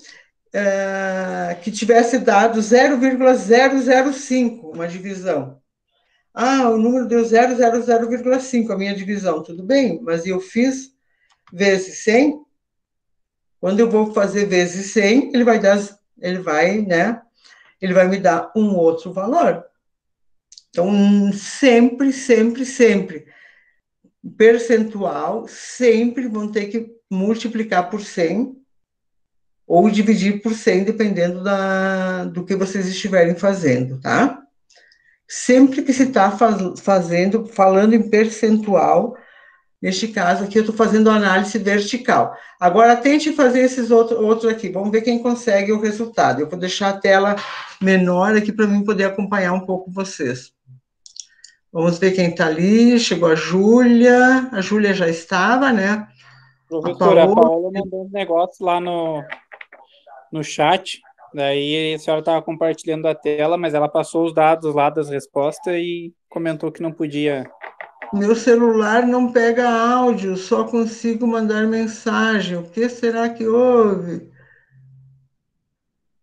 que tivesse dado 0,005, uma divisão. O número deu 0,005, a minha divisão, tudo bem, mas eu fiz vezes 100. Quando eu vou fazer vezes 100, ele vai me dar um outro valor. Então, sempre, sempre, sempre, percentual, sempre vão ter que multiplicar por 100 ou dividir por 100, dependendo do que vocês estiverem fazendo, tá? Sempre que se está falando em percentual, neste caso aqui eu estou fazendo análise vertical. Agora, tente fazer esses outros aqui, vamos ver quem consegue o resultado. Eu vou deixar a tela menor aqui para mim poder acompanhar um pouco vocês. Vamos ver quem está ali. Chegou a Júlia já estava, né? Professora, a Paola mandou uns negócios lá no chat, daí a senhora estava compartilhando a tela, mas ela passou os dados lá das respostas e comentou que não podia. Meu celular não pega áudio, só consigo mandar mensagem. O que será que houve?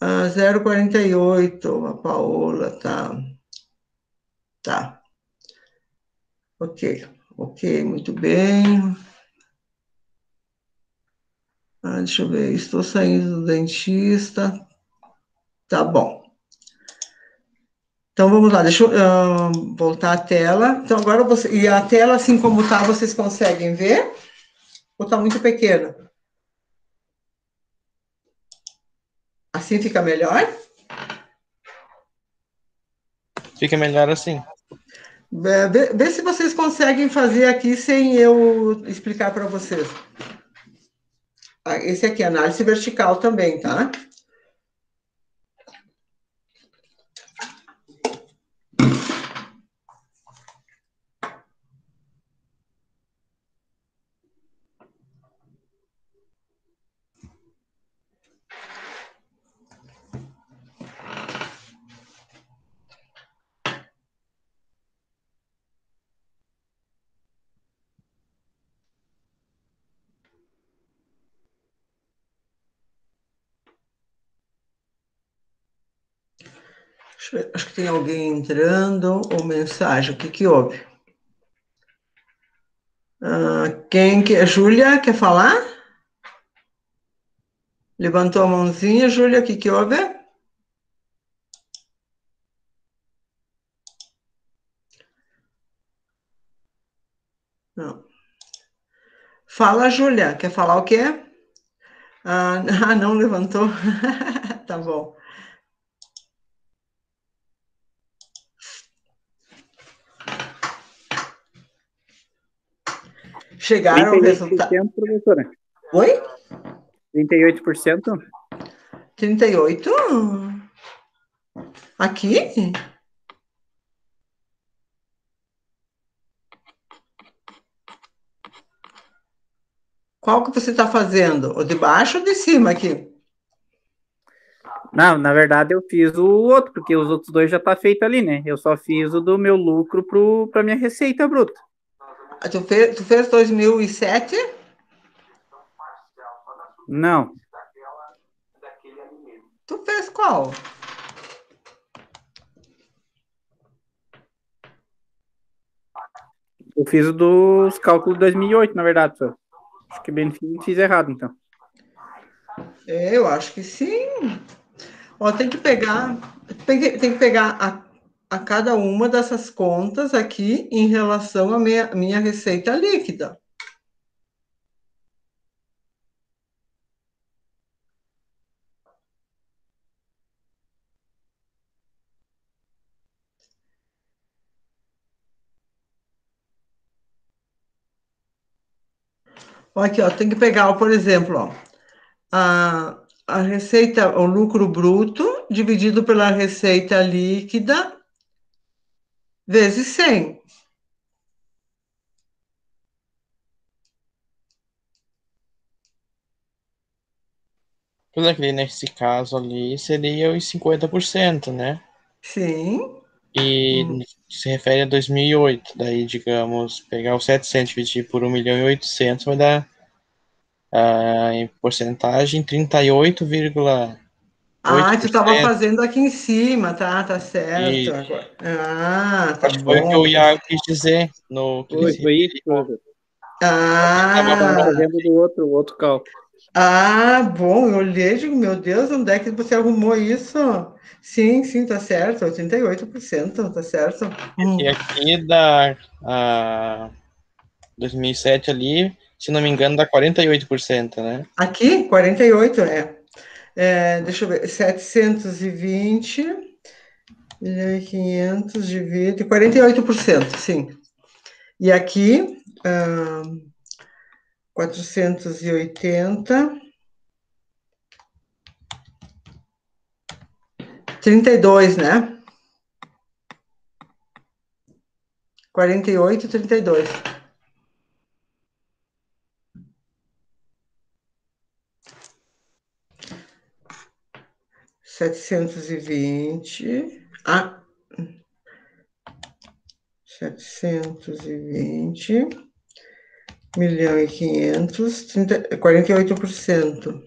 0,48, a Paola, tá. Tá. Ok, muito bem. Deixa eu ver, estou saindo do dentista. Tá bom. Então, vamos lá, deixa eu voltar a tela. Então, agora e a tela, assim como tá, vocês conseguem ver? Ou tá muito pequena? Assim fica melhor? Fica melhor assim. Vê se vocês conseguem fazer aqui sem eu explicar para vocês. Esse aqui, análise vertical também, tá? Acho que tem alguém entrando ou mensagem. O que houve? Júlia, quer falar? Levantou a mãozinha, Júlia, o que houve? Não. Fala, Júlia, quer falar o quê? Não levantou? Tá bom. Chegaram ao resultado. Professora. Oi? 38%? 38? Aqui? Qual que você está fazendo? O de baixo ou de cima aqui? Não, na verdade eu fiz o outro, porque os outros dois já tá feito ali, né? Eu só fiz o do meu lucro para minha receita bruta. Tu fez 2007? Não. Tu fez qual? Eu fiz o dos cálculos de 2008, na verdade, só. Acho que bem fiz errado, então. Eu acho que sim. Ó, tem que pegar a cada uma dessas contas aqui em relação à minha receita líquida. Ó, aqui, ó, tem que pegar, por exemplo, ó, a receita, o lucro bruto dividido pela receita líquida vezes 100. Pois é, que nesse caso ali seria os 50%, né? Sim. E se refere a 2008. Daí, digamos, pegar os 700 e dividir por 1.800.000 vai dar, em porcentagem, 38,8%. Ah, tu estava fazendo aqui em cima, tá certo. E Agora. Ah, tá acho que foi o que bom. o Iago quis dizer no que ele Foi, se foi isso, referiu. professor. Estava Ah, fazendo do outro cálculo. bom, eu olhei e digo, meu Deus, onde é que você arrumou isso? Sim, tá certo, 88%, tá certo. E aqui da 2007 ali, se não me engano, dá 48%, né? Aqui, 48, deixa eu ver, 720, 1.500 divide, 48%, sim. E aqui, 480, 32, né? 48, 32. R$ 720. 720, 1.500.000, 48%.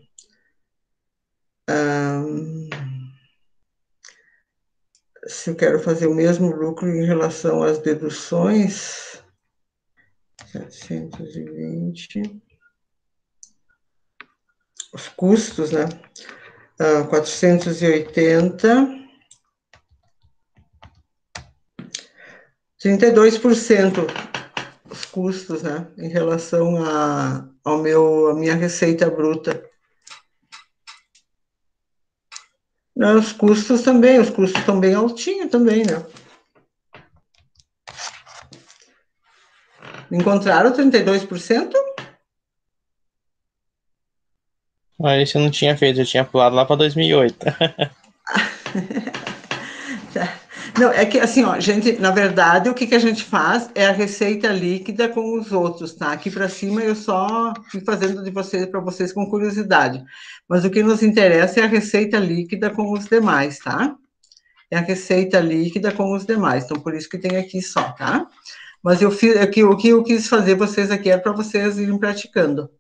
Se eu quero fazer o mesmo lucro em relação às deduções, 720, os custos, né? 480, 32% os custos, né? Em relação à minha receita bruta. Não, os custos estão bem altinhos também, né? Encontraram 32%? Isso eu não tinha feito, eu tinha pulado lá para 2008. Não, é que assim, ó, gente, na verdade, o que a gente faz é a receita líquida com os outros, tá? Aqui para cima eu só fui fazendo para vocês com curiosidade. Mas o que nos interessa é a receita líquida com os demais, tá? É a receita líquida com os demais. Então, por isso que tem aqui só, tá? Mas eu fiz aqui, o que eu quis fazer vocês aqui era para vocês irem praticando.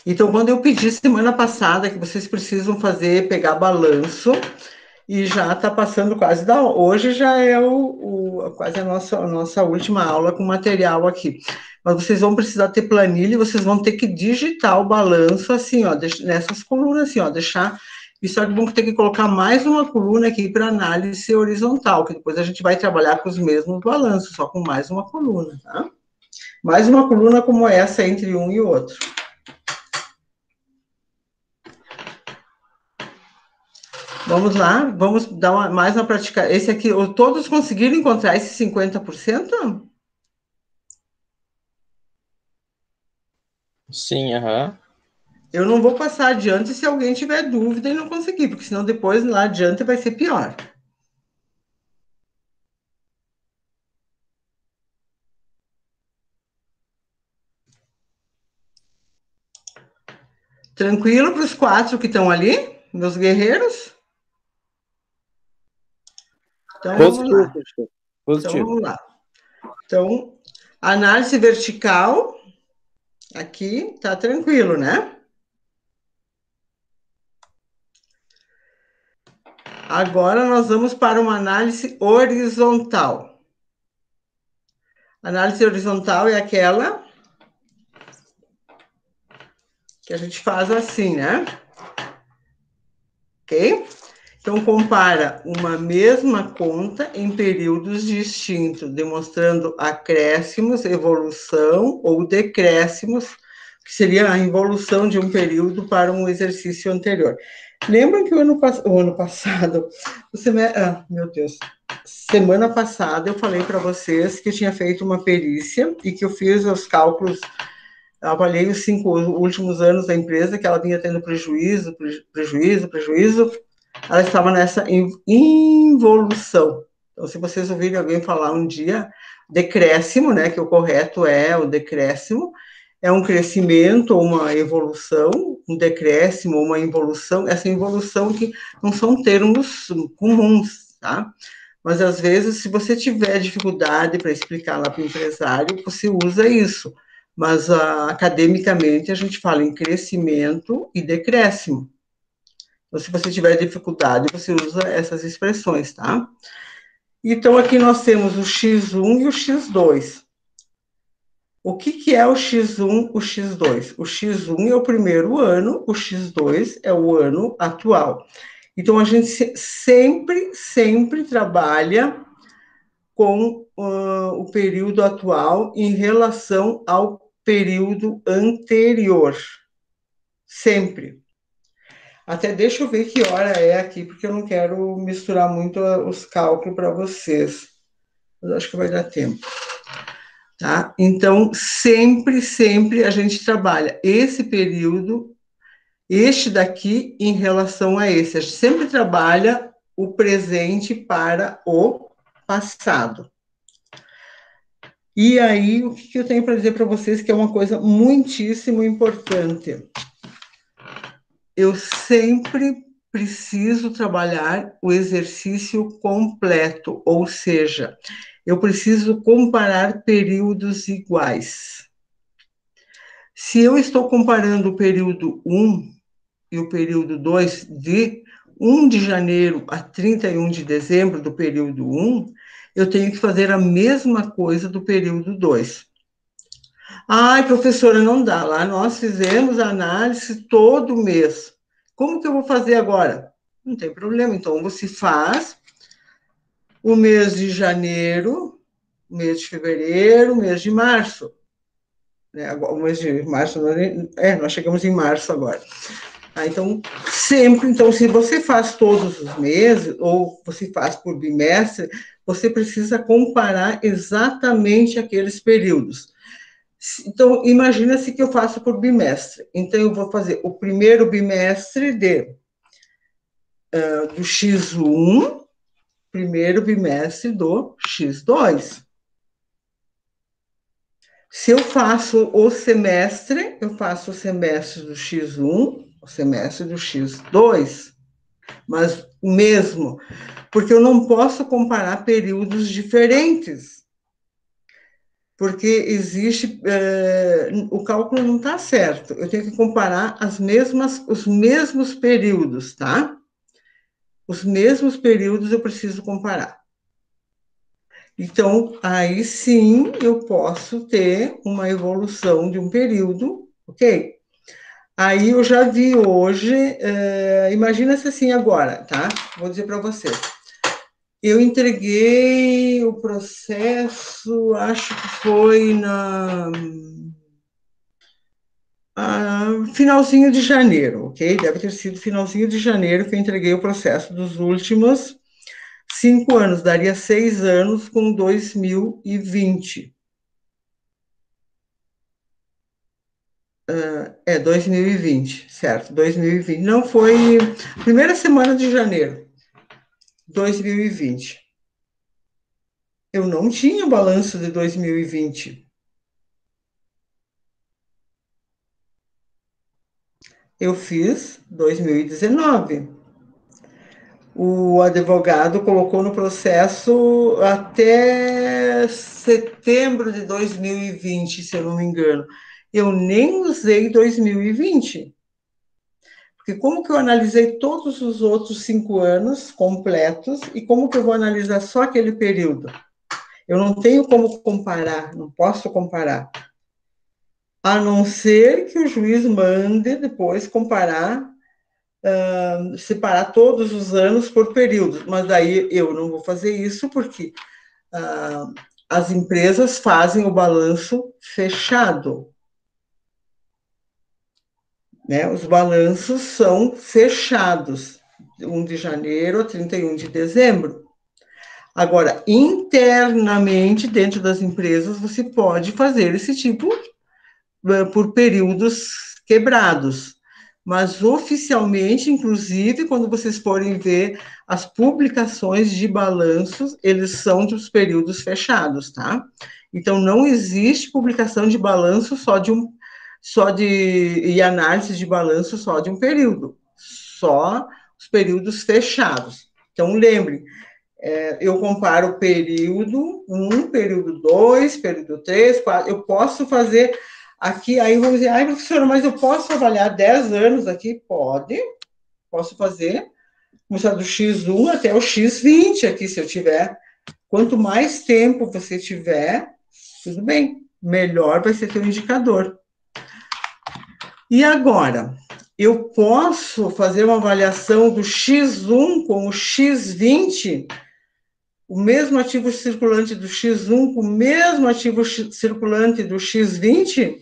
Então, quando eu pedi semana passada que vocês precisam pegar balanço, e já está passando quase hoje já é quase a nossa última aula com material aqui. Mas vocês vão precisar ter planilha e vocês vão ter que digitar o balanço assim, ó, nessas colunas assim, ó, deixar. E só que vão ter que colocar mais uma coluna aqui para análise horizontal, que depois a gente vai trabalhar com os mesmos balanços, só com mais uma coluna, tá? Mais uma coluna como essa entre um e outro. Vamos lá, vamos dar mais uma prática. Esse aqui, todos conseguiram encontrar esse 50%? Sim, aham. Eu não vou passar adiante se alguém tiver dúvida e não conseguir, porque senão depois lá adiante vai ser pior. Tranquilo para os 4 que estão ali, meus guerreiros? Então vamos lá. Positivo. Então vamos lá. Então, análise vertical, aqui tá tranquilo, né? Agora nós vamos para uma análise horizontal. Análise horizontal é aquela que a gente faz assim, né? Ok? Então, compara uma mesma conta em períodos distintos, demonstrando acréscimos, evolução ou decréscimos, que seria a involução de um período para um exercício anterior. Lembram que o ano passado, meu Deus, semana passada eu falei para vocês que eu tinha feito uma perícia e que eu fiz os cálculos avaliei os 5 últimos anos da empresa, que ela vinha tendo prejuízo, ela estava nessa involução. Então, se vocês ouvirem alguém falar um dia, decréscimo, né, que o correto é o decréscimo, é um crescimento ou uma evolução, um decréscimo ou uma involução, essa involução que não são termos comuns, tá? Mas, às vezes, se você tiver dificuldade para explicar lá para o empresário, você usa isso. Mas, academicamente, a gente fala em crescimento e decréscimo. Então, se você tiver dificuldade, você usa essas expressões, tá? Então, aqui nós temos o X1 e o X2. O que é o X1, o X2? O X1 é o primeiro ano, o X2 é o ano atual. Então, a gente sempre trabalha com o período atual em relação ao período anterior. Sempre. Até deixa eu ver que hora é aqui, porque eu não quero misturar muito os cálculos para vocês. Mas acho que vai dar tempo. Tá? Então, sempre a gente trabalha esse período, este daqui em relação a esse. A gente sempre trabalha o presente para o passado. E aí, o que eu tenho para dizer para vocês que é uma coisa muitíssimo importante. Eu sempre preciso trabalhar o exercício completo, ou seja, eu preciso comparar períodos iguais. Se eu estou comparando o período 1 e o período 2, de 1 de janeiro a 31 de dezembro do período 1, eu tenho que fazer a mesma coisa do período 2. Ai, professora, não dá. Lá nós fizemos a análise todo mês. Como que eu vou fazer agora? Não tem problema. Então, você faz o mês de janeiro, o mês de fevereiro, o mês de março. O mês de março, nós chegamos em março agora. Então, sempre, se você faz todos os meses, ou você faz por bimestre, você precisa comparar exatamente aqueles períodos. Então, imagina-se que eu faço por bimestre. Então, eu vou fazer o primeiro bimestre do X1, primeiro bimestre do X2. Se eu faço o semestre, eu faço o semestre do X1, o semestre do X2, mas o mesmo, porque eu não posso comparar períodos diferentes, porque existe, o cálculo não está certo, eu tenho que comparar os mesmos períodos, tá? Os mesmos períodos eu preciso comparar. Então, aí sim eu posso ter uma evolução de um período, ok? Aí eu já vi hoje, imagina-se assim agora, tá? Vou dizer para vocês. Eu entreguei o processo, acho que foi finalzinho de janeiro, ok? Deve ter sido finalzinho de janeiro que eu entreguei o processo dos últimos 5 anos, daria 6 anos com 2020. 2020, certo, 2020. Não foi primeira semana de janeiro, 2020. Eu não tinha balanço de 2020. Eu fiz 2019. O advogado colocou no processo até setembro de 2020, se eu não me engano. Eu nem usei 2020. Porque como que eu analisei todos os outros 5 anos completos e como que eu vou analisar só aquele período? Eu não tenho como comparar, não posso comparar. A não ser que o juiz mande depois comparar, separar todos os anos por períodos. Mas daí eu não vou fazer isso porque as empresas fazem o balanço fechado. Né? Os balanços são fechados, 1 de janeiro a 31 de dezembro. Agora, internamente, dentro das empresas, você pode fazer esse tipo por períodos quebrados. Mas oficialmente, inclusive, quando vocês forem ver as publicações de balanços, eles são dos períodos fechados, tá? Então, não existe publicação de balanço e análise de balanço só de um período, só os períodos fechados. Então, lembrem, eu comparo período 1, período 2, período 3, 4, eu posso fazer aqui, aí vamos dizer, professora, mas eu posso trabalhar 10 anos aqui? Pode, posso fazer, começar do X1 até o X20 aqui, se eu tiver. Quanto mais tempo você tiver, tudo bem, melhor vai ser teu indicador. E agora, eu posso fazer uma avaliação do X1 com o X20, o mesmo ativo circulante do X1 com o mesmo ativo circulante do X20?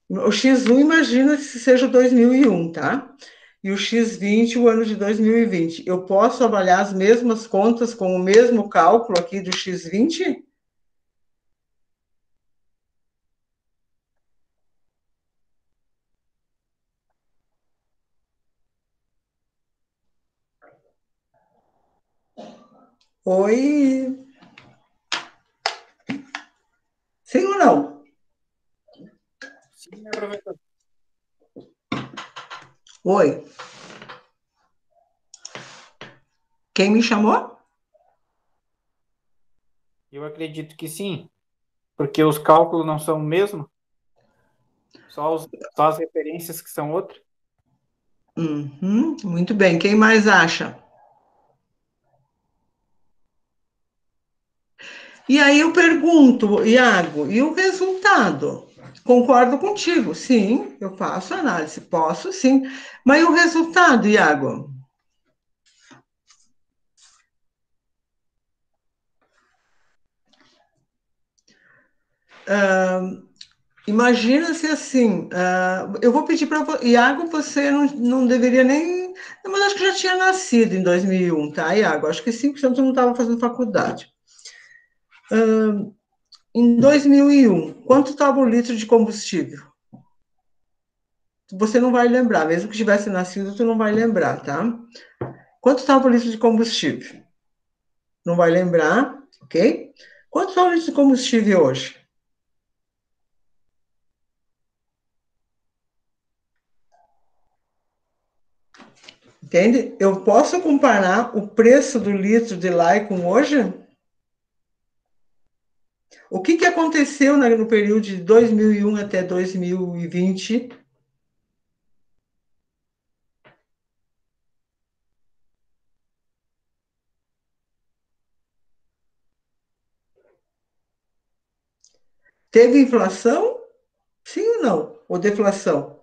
O X1, imagina que seja o 2001, tá? E o X20, o ano de 2020. Eu posso avaliar as mesmas contas com o mesmo cálculo aqui do X20? Oi? Sim ou não? Sim, né, professor? Oi? Quem me chamou? Eu acredito que sim, porque os cálculos não são o mesmo, só as referências que são outras. Uhum, muito bem. Quem mais acha? E aí eu pergunto, Iago, e o resultado? Concordo contigo, sim, eu faço análise, posso sim. Mas e o resultado, Iago? Imagina-se assim, eu vou pedir para você, Iago, você não deveria nem, mas acho que já tinha nascido em 2001, tá, Iago? Acho que 5% não estava fazendo faculdade. Em 2001, quanto estava o litro de combustível? Você não vai lembrar, mesmo que tivesse nascido, tu não vai lembrar, tá? Quanto estava o litro de combustível? Não vai lembrar, ok? Quanto está o litro de combustível hoje? Entende? Eu posso comparar o preço do litro de lá e com hoje? O que aconteceu no período de 2001 até 2020? Teve inflação? Sim ou não? Ou deflação?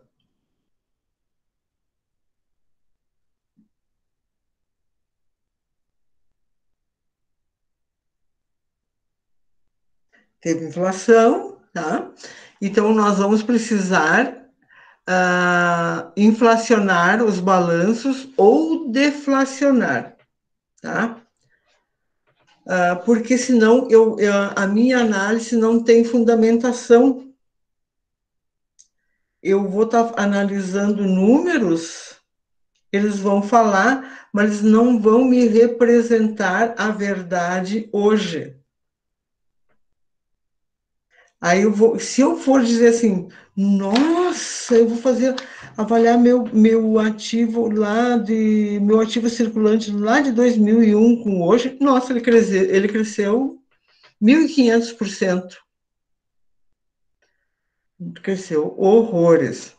Teve inflação, tá? Então, nós vamos precisar inflacionar os balanços ou deflacionar, tá? Porque senão a minha análise não tem fundamentação. Eu vou estar analisando números, eles vão falar, mas eles não vão me representar a verdade hoje. Aí se eu for dizer assim, nossa, eu vou avaliar meu ativo meu ativo circulante lá de 2001 com hoje, nossa, ele cresceu 1.500%. Cresceu horrores.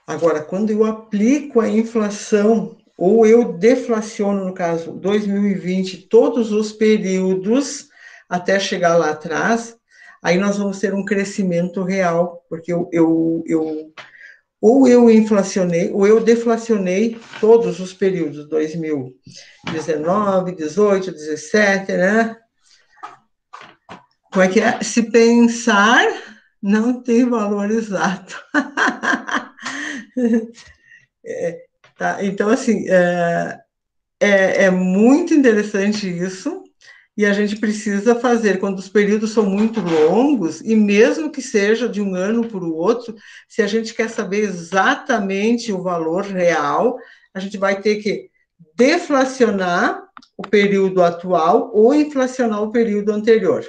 Agora, quando eu aplico a inflação, ou eu deflaciono, no caso, 2020, todos os períodos, até chegar lá atrás, aí nós vamos ter um crescimento real, porque ou eu inflacionei, ou eu deflacionei todos os períodos, 2019, 18, 17, né? Como é que é? Se pensar, não tem valor exato. Tá? Então, assim, é muito interessante isso. E a gente precisa fazer, quando os períodos são muito longos, e mesmo que seja de um ano para o outro, se a gente quer saber exatamente o valor real, a gente vai ter que deflacionar o período atual ou inflacionar o período anterior.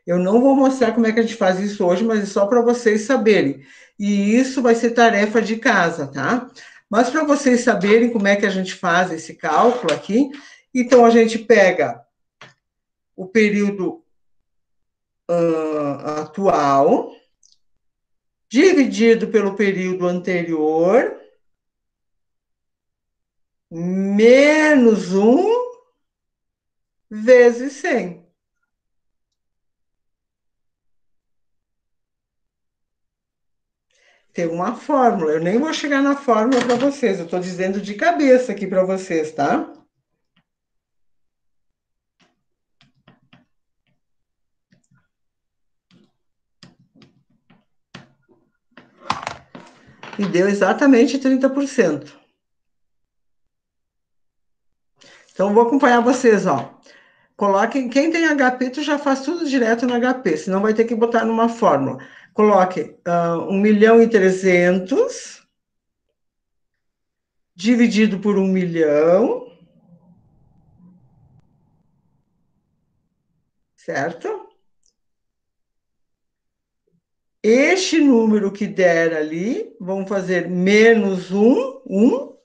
Eu não vou mostrar como é que a gente faz isso hoje, mas é só para vocês saberem. E isso vai ser tarefa de casa, tá? Mas para vocês saberem como é que a gente faz esse cálculo aqui, então a gente pega o período atual, dividido pelo período anterior, menos 1 vezes 100. Tem uma fórmula, eu nem vou chegar na fórmula para vocês, eu estou dizendo de cabeça aqui para vocês, tá? E deu exatamente 30%. Então, vou acompanhar vocês, ó. Coloquem, quem tem HP, tu já faz tudo direto no HP, senão vai ter que botar numa fórmula. Coloque 1.300.000 dividido por 1 milhão, certo? Este número que der ali, vamos fazer menos 1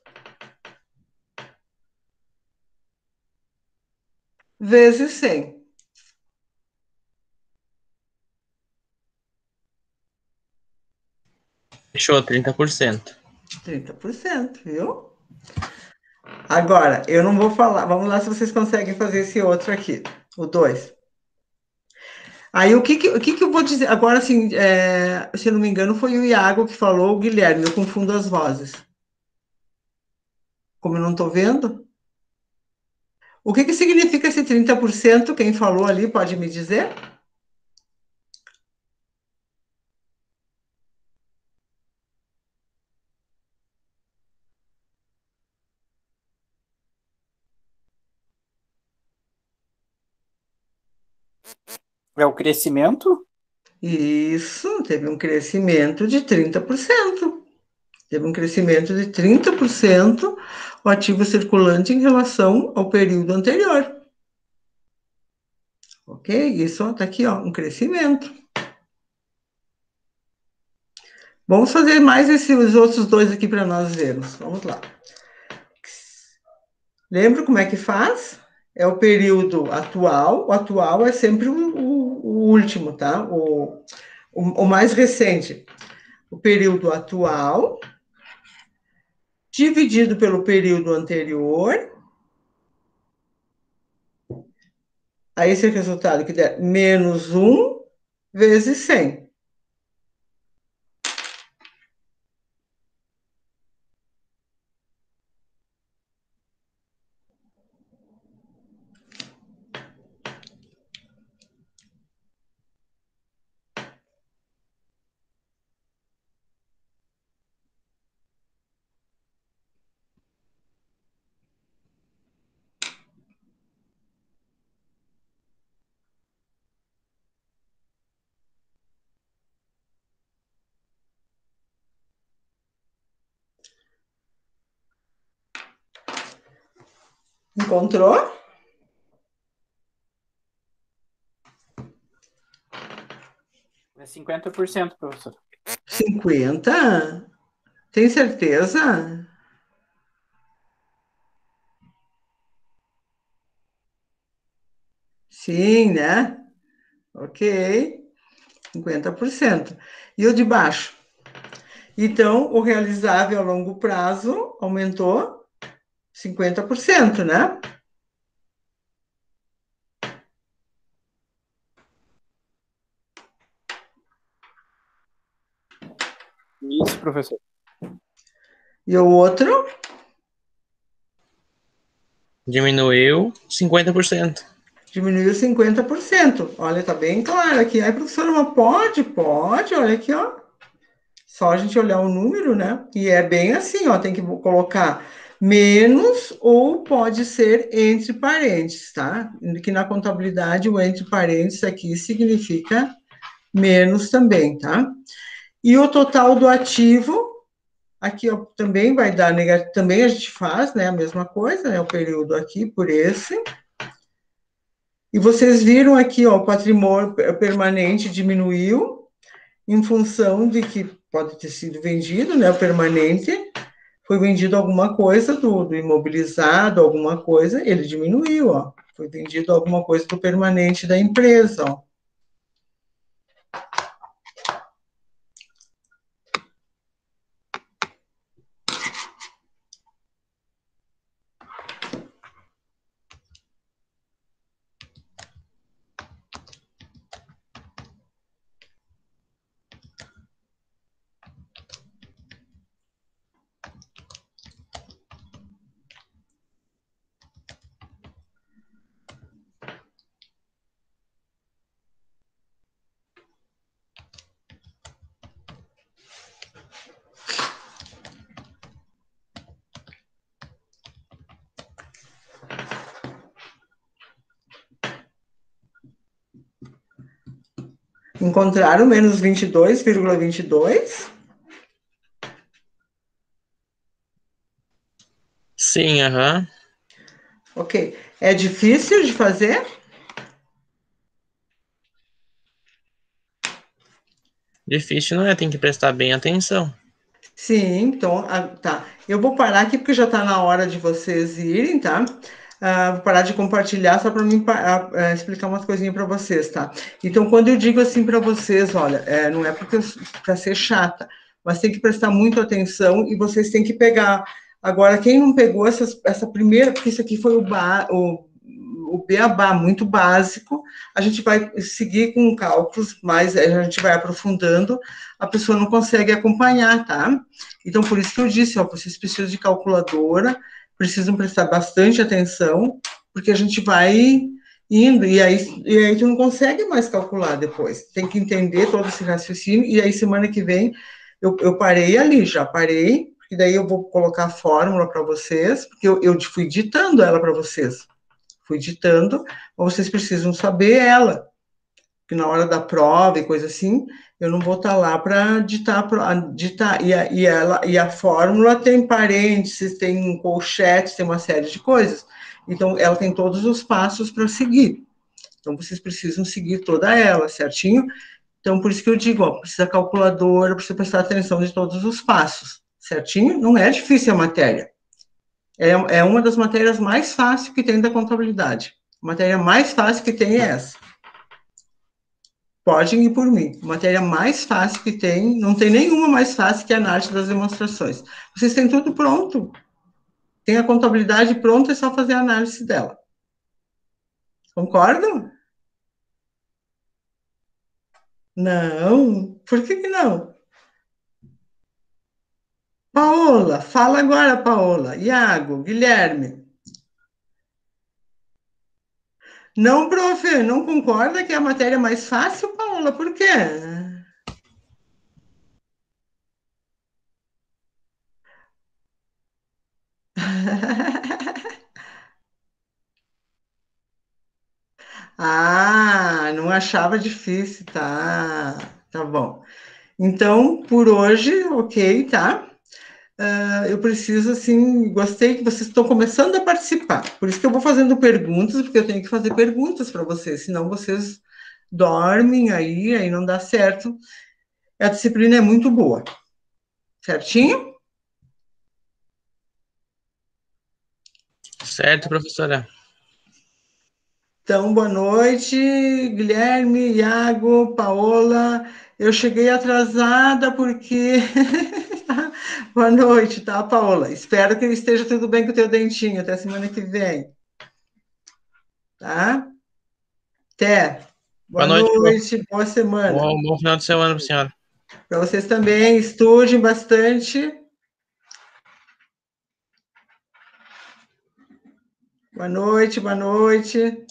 vezes 100. Fechou, 30%. 30%, viu? Agora, eu não vou falar. Vamos lá se vocês conseguem fazer esse outro aqui, o 2. Aí, o que eu vou dizer? Agora, assim, se eu não me engano, foi o Iago que falou, o Guilherme, eu confundo as vozes. Como eu não estou vendo. O que significa esse 30%? Quem falou ali pode me dizer? É o crescimento? Isso, teve um crescimento de 30%. Teve um crescimento de 30% o ativo circulante em relação ao período anterior. Ok? Isso está aqui, ó, um crescimento. Vamos fazer mais os outros dois aqui para nós vermos. Vamos lá. Lembra como é que faz? É o período atual. O atual é sempre o último, tá? O mais recente. O período atual dividido pelo período anterior. Aí esse resultado que der menos 1 vezes 100. Encontrou? É 50%, professor. 50? Tem certeza? Sim, né? Ok. 50%. E o de baixo? Então, o realizável a longo prazo aumentou 50%, né? Isso, professor. E o outro? Diminuiu 50%. Diminuiu 50%. Olha, tá bem claro aqui. Aí, professora, mas pode, olha aqui, ó. Só a gente olhar o número, né? E é bem assim, ó, tem que colocar menos ou pode ser entre parênteses, tá? Que na contabilidade o entre parênteses aqui significa menos também, tá? E o total do ativo, aqui ó, também vai dar negativo, também a gente faz, né, a mesma coisa, né, o período aqui por esse. E vocês viram aqui, ó, o patrimônio permanente diminuiu em função de que pode ter sido vendido, né, o permanente, foi vendido alguma coisa do imobilizado, alguma coisa, ele diminuiu, ó. Foi vendido alguma coisa do permanente da empresa, ó. Encontraram menos 22,22? Sim, aham. Ok. É difícil de fazer? Difícil não é, tem que prestar bem atenção. Sim, então, tá. Eu vou parar aqui porque já está na hora de vocês irem, tá? Vou parar de compartilhar só para mim explicar umas coisinhas para vocês, tá? Então, quando eu digo assim para vocês, olha, não é porque para ser chata, mas tem que prestar muito atenção e vocês têm que pegar. Agora, quem não pegou essa primeira, porque isso aqui foi o beabá muito básico, a gente vai seguir com cálculos, mas a gente vai aprofundando, a pessoa não consegue acompanhar, tá? Então, por isso que eu disse, ó, vocês precisam de calculadora, precisam prestar bastante atenção, porque a gente vai indo, e aí tu não consegue mais calcular depois. Tem que entender todo esse raciocínio, e aí semana que vem eu parei ali, já parei, e daí eu vou colocar a fórmula para vocês, porque eu fui ditando ela para vocês. Fui ditando, mas vocês precisam saber ela, que na hora da prova e coisa assim, eu não vou estar lá para ditar, e a fórmula tem parênteses, tem colchetes, tem uma série de coisas. Então, ela tem todos os passos para seguir. Então, vocês precisam seguir toda ela, certinho? Então, por isso que eu digo, ó, precisa calculadora, precisa prestar atenção de todos os passos, certinho? Não é difícil a matéria. É uma das matérias mais fáceis que tem da contabilidade. A matéria mais fácil que tem é essa. Podem ir por mim. A matéria mais fácil que tem, não tem nenhuma mais fácil que a análise das demonstrações. Vocês têm tudo pronto. Tem a contabilidade pronta, é só fazer a análise dela. Concordam? Não. Por que não? Paola, fala agora, Paola. Iago, Guilherme. Não, profe, não concorda que é a matéria mais fácil, Paola? Por quê? Ah, não achava difícil, tá? Tá bom. Então, por hoje, ok, tá? Eu preciso, assim, gostei que vocês estão começando a participar. Por isso que eu vou fazendo perguntas, porque eu tenho que fazer perguntas para vocês, senão vocês dormem aí não dá certo. A disciplina é muito boa. Certinho? Certo, professora. Então, boa noite, Guilherme, Iago, Paola. Eu cheguei atrasada porque. Boa noite, tá, Paola? Espero que esteja tudo bem com o teu dentinho. Até semana que vem. Tá? Até. Boa Boa noite, noite, boa semana. bom final de semana para a senhora. Para vocês também, estudem bastante. Boa noite, boa noite.